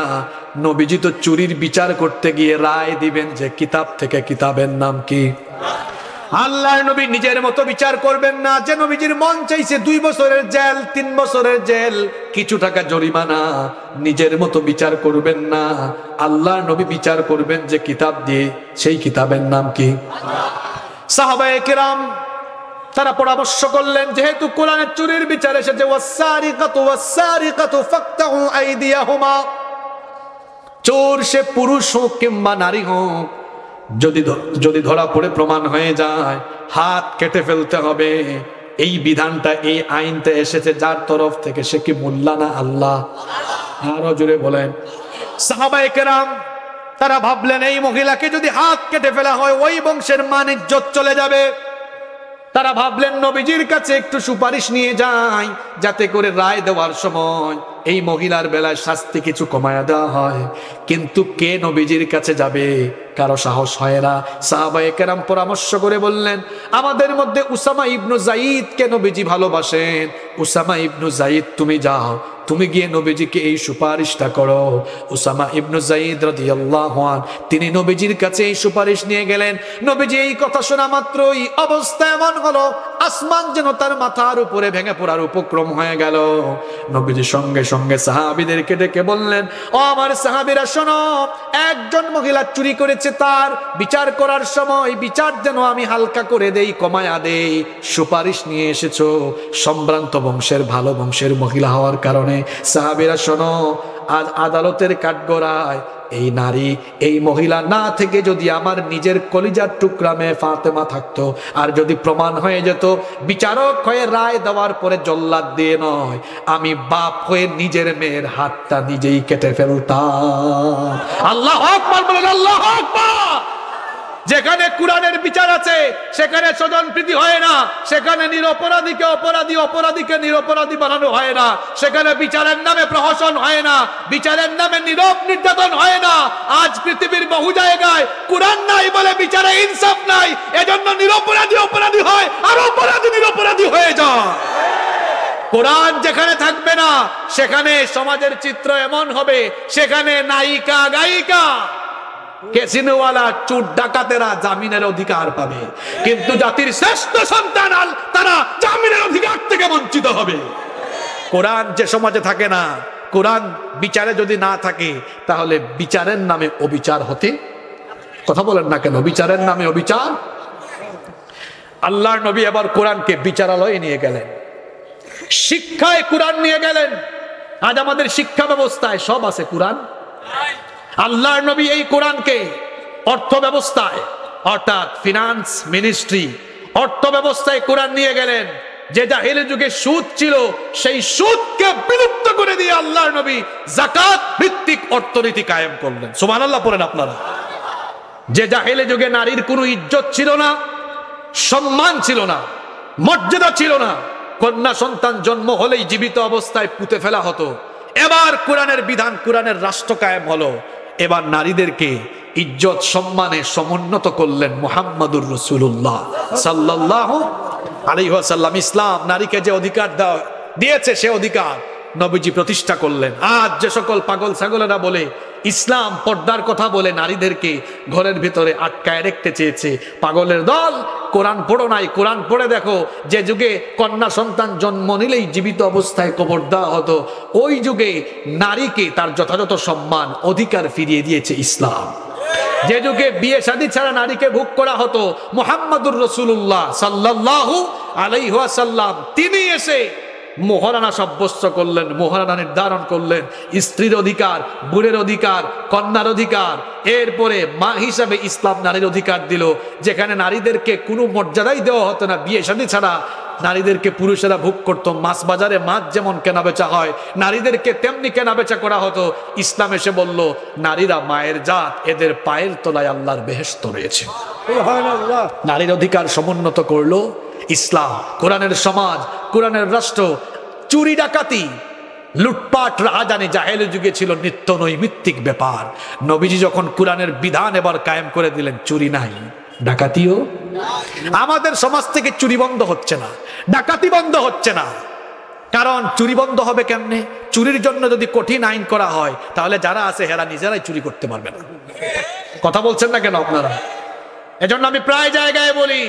নবীজি তো চুরির বিচার করতে গিয়ে রায় দিবেন যে কিতাব থেকে, কিতাবের নাম কি? আল্লাহর নবী নিজের মতো বিচার করবেন না, যে নবীজির মন চাইছে 2 বছরের জেল, 3 বছরের জেল, কিছু টাকা জরিমানা, নিজের মতো বিচার করবেন না। আল্লাহর নবী বিচার করবেন যে কিতাব দিয়ে, সেই কিতাবের নাম কি? সাহাবায়ে কেরাম তারা পরামর্শ করলেন, যেহেতু কোরআনের চুরির বিচার এসেছে, ওয়াসসারিকাতু ওয়াসসারিকাতু ফাকতাহু আইদিয়াহুমা, চোর সে পুরুষ হোক কিংবা নারী হোক, যদি ধরা পড়ে প্রমাণ হয়ে যায় হাত কেটে ফেলতে হবে। এই বিধানটা, এই আইনটা এসেছে যার তরফ থেকে? সে কি মোল্লা না আল্লাহ? আরো জোরে বলেন। সাহাবায়ে কেরাম তারা ভাবলেন এই মহিলাকে যদি হাত কেটে ফেলা হয় ওই বংশের মান ইজ্জত চলে যাবে। তারা ভাবলেন নবীজির কাছে একটু সুপারিশ নিয়ে যায়, যাতে করে রায় দেওয়ার সময় এই মহিলার বেলায় শাস্তি কিছু কমায়া দেওয়া হয়। কিন্তু কে নবীজির কাছে যাবে? কারো সাহস হয় না। সাহাবায়ে কেরাম পরামর্শ করে বললেন, আমাদের মধ্যে উসামা ইবনু যায়েদকে নবীজি ভালোবাসেন, উসামা ইবনু যায়েদ তুমি যাও, তুমি গিয়ে নবীজিকে এই সুপারিশটা করো। উসামা ইবনু যায়েদ রাদিয়াল্লাহু আনহু তিনি নবীজির কাছে এই সুপারিশ নিয়ে গেলেন। নবীজি এই কথা শোনা মাত্রই অবস্থা এমন হলো, আসমান যেন তার মাথার উপরে ভেঙে পড়ার উপক্রম হয়ে গেল। নবীজি সঙ্গে সঙ্গে সাহাবীদেরকে ডেকে বললেন, ও আমার সাহাবীরা শোনো, একজন মহিলা চুরি করেছে, তার বিচার করার সময় বিচার যেন আমি হালকা করে দেই, কমায়া দেই। সুপারিশ নিয়ে এসেছো সম্ভ্রান্ত বংশের, ভালো বংশের মহিলা হওয়ার কারণে। সাহাবীরা শোনো, আজ আদালতের কাঠগড়ায় এই নারী, এই মহিলা না থেকে যদি আমার নিজের কলিজার টুকরা মেয়ে ফাতেমা থাকতো, আর যদি প্রমাণ হয়ে যেত, বিচারক হয়ে রায় দেওয়ার পরে জল্লাদ দিয়ে নয়, আমি বাপ হয়ে নিজের মেয়ের হাতটা নিজেই কেটে ফেলতাম। আল্লাহু আকবার বলেন, আল্লাহু আকবার। যেখানে কোরআনের বিচার আছে সেখানে স্বজনপ্রীতি হয় না, সেখানে নিরপরাধীকে অপরাধী, অপরাধীকে নিরপরাধী বানানো হয় না, সেখানে বিচারের নামে প্রহসন হয় না, বিচারের নামে নীরব নির্যাতন হয় না। আজ পৃথিবীর বহু জায়গায় কোরআন নাই বলে বিচারে ইনসাফ নাই, এজন্য নিরপরাধী অপরাধী হয় আর অপরাধী নিরপরাধী হয়ে যায়। কোরআন যেখানে থাকবে না সেখানে সমাজের চিত্র এমন হবে, সেখানে নায়িকা গায়িকা ক্যাসিনোওয়ালা চোর ডাকাতেরা জামিনের অধিকার পাবে, কিন্তু জাতির শ্রেষ্ঠ সন্তান তারা জামিনের অধিকার থেকে বঞ্চিত হবে। কোরআন যে সমাজে থাকে না, কোরআন বিচারে যদি না থাকে, তাহলে বিচারের নামে অবিচার হতে, কথা বলেন না কেন, বিচারের নামে অবিচার। আল্লাহর নবী এবার কোরআনকে বিচারালয়ে নিয়ে গেলেন, শিক্ষায় কোরআন নিয়ে গেলেন। আজ আমাদের শিক্ষা ব্যবস্থায় সব আছে কোরআন। আল্লাহর নবী এই কোরআনকে অর্থ ব্যবস্থায়, অর্থাৎ ফিনান্স মিনিস্ট্রি, অর্থ ব্যবস্থায় কোরআন নিয়ে গেলেন। যে জাহেলি যুগে সুদ ছিল, সেই সুদকে বিলুপ্ত করে দিয়ে আল্লাহর নবী যাকাত ভিত্তিক অর্থনীতি কায়েম করলেন। সুবহানাল্লাহ পড়েন আপনারা। যে জাহেলি যুগে নারীর কোনো ইজ্জত ছিল না, সম্মান ছিল না, মর্যাদা ছিল না, কন্যা সন্তান জন্ম হলেই জীবিত অবস্থায় পুঁতে ফেলা হতো, এবার কোরআনের বিধান, কোরআনের রাষ্ট্র কায়েম হলো। এবার নারীদেরকে ইজ্জত সম্মানে সমুন্নত করলেন মুহাম্মাদুর রাসূলুল্লাহ সাল্লাল্লাহু আলাইহি ওয়াসাল্লাম। ইসলাম নারীকে যে অধিকার দিয়েছে, সে অধিকার নবীজি প্রতিষ্ঠা করলেন। আজ যে সকল পাগল ছাগলেরা বলে ইসলাম পর্দার কথা বলে নারীদেরকে ঘরের ভিতরে আটকায় রাখতে চেয়েছে, পাগলের দল। কোরআন পড়ো নাই, কোরআন পড়ে দেখো। যে যুগে কন্যা সন্তান জন্ম নিলেই জীবিত অবস্থায় কবর দেওয়া হতো, ওই যুগে নারীকে তার যথাযথ সম্মান অধিকার ফিরিয়ে দিয়েছে ইসলাম। যে যুগে বিয়ে শাদী ছাড়া নারীকে ভোগ করা হতো, মুহাম্মাদুর রাসূলুল্লাহ সাল্লাল্লাহু আলাইহি ওয়াসাল্লাম তিনি এসে মোহরানা সাব্যস্ত করলেন, মোহরানা নির্ধারণ করলেন। স্ত্রীর অধিকার, বুড়ের অধিকার, কন্যার অধিকার, এরপরে মা হিসাবে ইসলাম নারীর অধিকার দিল। যেখানে নারীদেরকে কোনো মর্যাদাই দেওয়া হতো না, বিয়ে শাদী ছাড়া নারীদেরকে পুরুষেরা ভোগ করতো। মাছ বাজারে মাছ যেমন কেনাবেচা হয়, নারীদেরকে তেমনি কেনাবেচা করা হতো। ইসলাম এসে বলল, নারীরা মায়ের জাত, এদের পায়ের তলায় আল্লাহর বেহেশত রয়েছে। নারীর অধিকার সমুন্নত করলো ইসলাম। কোরআনের সমাজ, কোরআনের রাষ্ট্র। চুরি ডাকাতি, লুটপাট, রাহাজানি জাহেলি যুগে ছিল নিত্য নৈমিত্তিক ব্যাপার। নবীজি যখন কোরআনের বিধান এবার কায়েম করে দিলেন, চুরি নাই, ডাকাতিও। আমাদের সমাজ থেকে চুরি বন্ধ হচ্ছে না, ডাকাতি বন্ধ হচ্ছে না। কারণ চুরি বন্ধ হবে কেমনে? চুরির জন্য যদি কঠিন আইন করা হয়, তাহলে যারা আছে হেরা নিজেরাই চুরি করতে পারবে না। কথা বলছেন না কেন আপনারা? এজন্য আমি প্রায় জায়গায় বলি,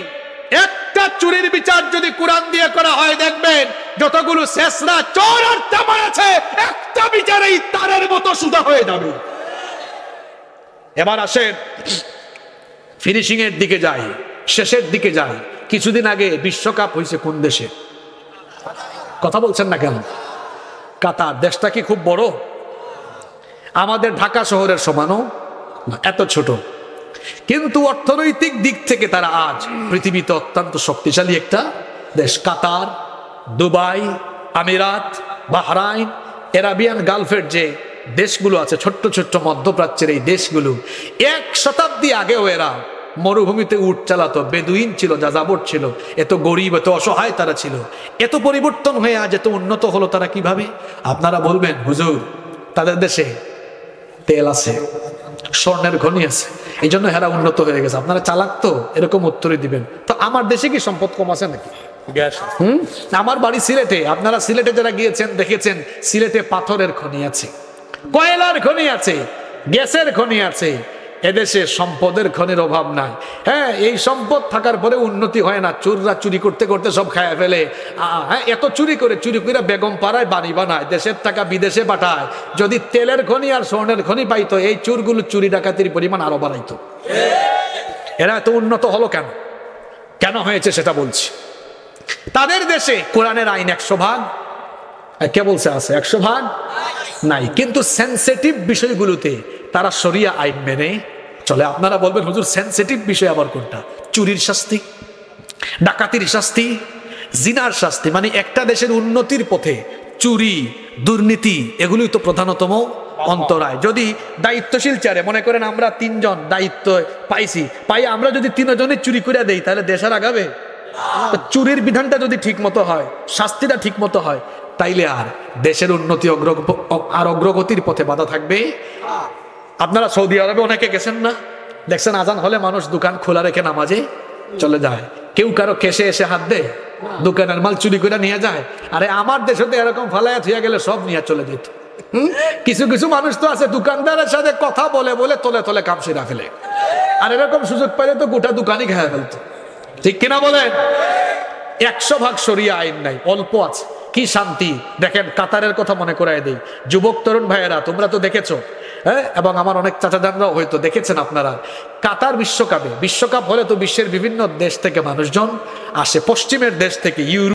একটা চুরির বিচার যদি কোরআন দিয়ে করা হয়, দেখবেন যতগুলো শেষরা চোর আর চামার আছে, একটা বিচারেই তারের মতো সুদা হয়ে যাবে। এবার আসেন ফিনিশিং এর দিকে যাই, শেষের দিকে যাই। কিছুদিন আগে বিশ্বকাপ হয়েছে কোন দেশে? কথা বলছেন না কেন? কাতার। দেশটা কি খুব বড়? আমাদের ঢাকা শহরের সমানও না, এত ছোট। কিন্তু অর্থনৈতিক দিক থেকে তারা আজ পৃথিবীতে অত্যন্ত শক্তিশালী একটা দেশ। কাতার, দুবাই, আমিরাত, বাহরাইন, এরাবিয়ান গালফের যে দেশগুলো আছে, ছোট্ট ছোট্ট মধ্যপ্রাচ্যের এই দেশগুলো, 1 শতাব্দী আগেও এরা মরুভূমিতে উট চালাতো, বেদুইন ছিল, যাযাবর ছিল, এত গরিব, এত অসহায় তারা ছিল। এত পরিবর্তন হয়ে আজ এত উন্নত হলো তারা কিভাবে? আপনারা বলবেন, হুজুর তাদের দেশে তেল আছে, স্বর্ণের খনি আছে, এই জন্য হেরা উন্নত হয়ে গেছে। আপনারা চালাক তো, এরকম উত্তরে দিবেন। তো আমার দেশে কি সম্পদ কম আছে নাকি? আমার বাড়ি সিলেটে। আপনারা সিলেটে যারা গিয়েছেন দেখেছেন, সিলেটে পাথরের খনি আছে, কয়লার খনি আছে, গ্যাসের খনি আছে। এদেশে সম্পদের খনির অভাব নাই। হ্যাঁ, এই সম্পদ থাকার পরে উন্নতি হয় না। চোররা চুরি করতে করতে সব খায় ফেলে। হ্যাঁ, এত চুরি করে বেগম পাড়ায় বাড়ি বানায়, দেশের টাকা বিদেশে পাঠায়। যদি তেলের খনি আর স্বর্ণের খনি পাইতো, এই চোরগুলো চুরি ডাকাতির পরিমাণ আরো বাড়াইতো। এরা এত উন্নত হলো কেন? কেন হয়েছে সেটা বলছি। তাদের দেশে কোরআনের আইন 100 ভাগ, কে বলছে আছে 100 ভাগ? নাই, কিন্তু সেনসিটিভ বিষয়গুলোতে তারা শরিয়া আইন মেনে চলে। আপনারা বলবেন হুজুর সেনসিটিভ বিষয় আবার কোনটা? চুরির শাস্তি, ডাকাতির শাস্তি, জিনার শাস্তি। মানে একটা দেশের উন্নতির পথে চুরি, দুর্নীতি এগুলোই তো প্রধানতম অন্তরায়। যদি দায়িত্বশীল চেয়ারে মনে করেন আমরা তিনজন দায়িত্ব পাই আমরা যদি তিনজনে চুরি করে দেই তাহলে দেশ আর আগাবে? চুরির বিধানটা যদি ঠিক মতো হয়, শাস্তিটা ঠিক মতো হয়, তাইলে আর দেশের উন্নতি আর অগ্রগতির পথে বাধা থাকবে। আপনারা সৌদি আরবে অনেকে গেছেন না, দেখছেন আজান হলে মানুষ দোকান খোলা রেখে নামাজে চলে যায়, কেউ কারো কেসে এসে হাত দেয়, দোকানের মাল চুরি করে নিয়ে যায়। আরে আমার দেশে তো এরকম ফালাইয়া থুয়া গেলে সব নিয়ে চলে যেত। কিছু কিছু মানুষ তো আছে দোকানদারের সাথে কথা বলে বলে তলে তলে কাম সেরা ফেলে, আর এরকম সুযোগ পাইলে তো গোটা দোকানই খেয়ে ফেলতো। ঠিক কিনা বলেন? 100% শরিয়া আইন নাই, অল্প আছে। কি শান্তি! দেখেন কাতারের কথা মনে করাই দেই, যুবক তরুণ ভাইয়েরা তোমরা তো দেখেছো, হ্যাঁ, এবং আমার অনেক চাচা জানরাও হয়তো দেখেছেন আপনারা। কাতার বিশ্বকাপ হলে তো বিশ্বের বিভিন্ন দেশ থেকে মানুষজন আসে, পশ্চিমের দেশ থেকে, ইউরোপ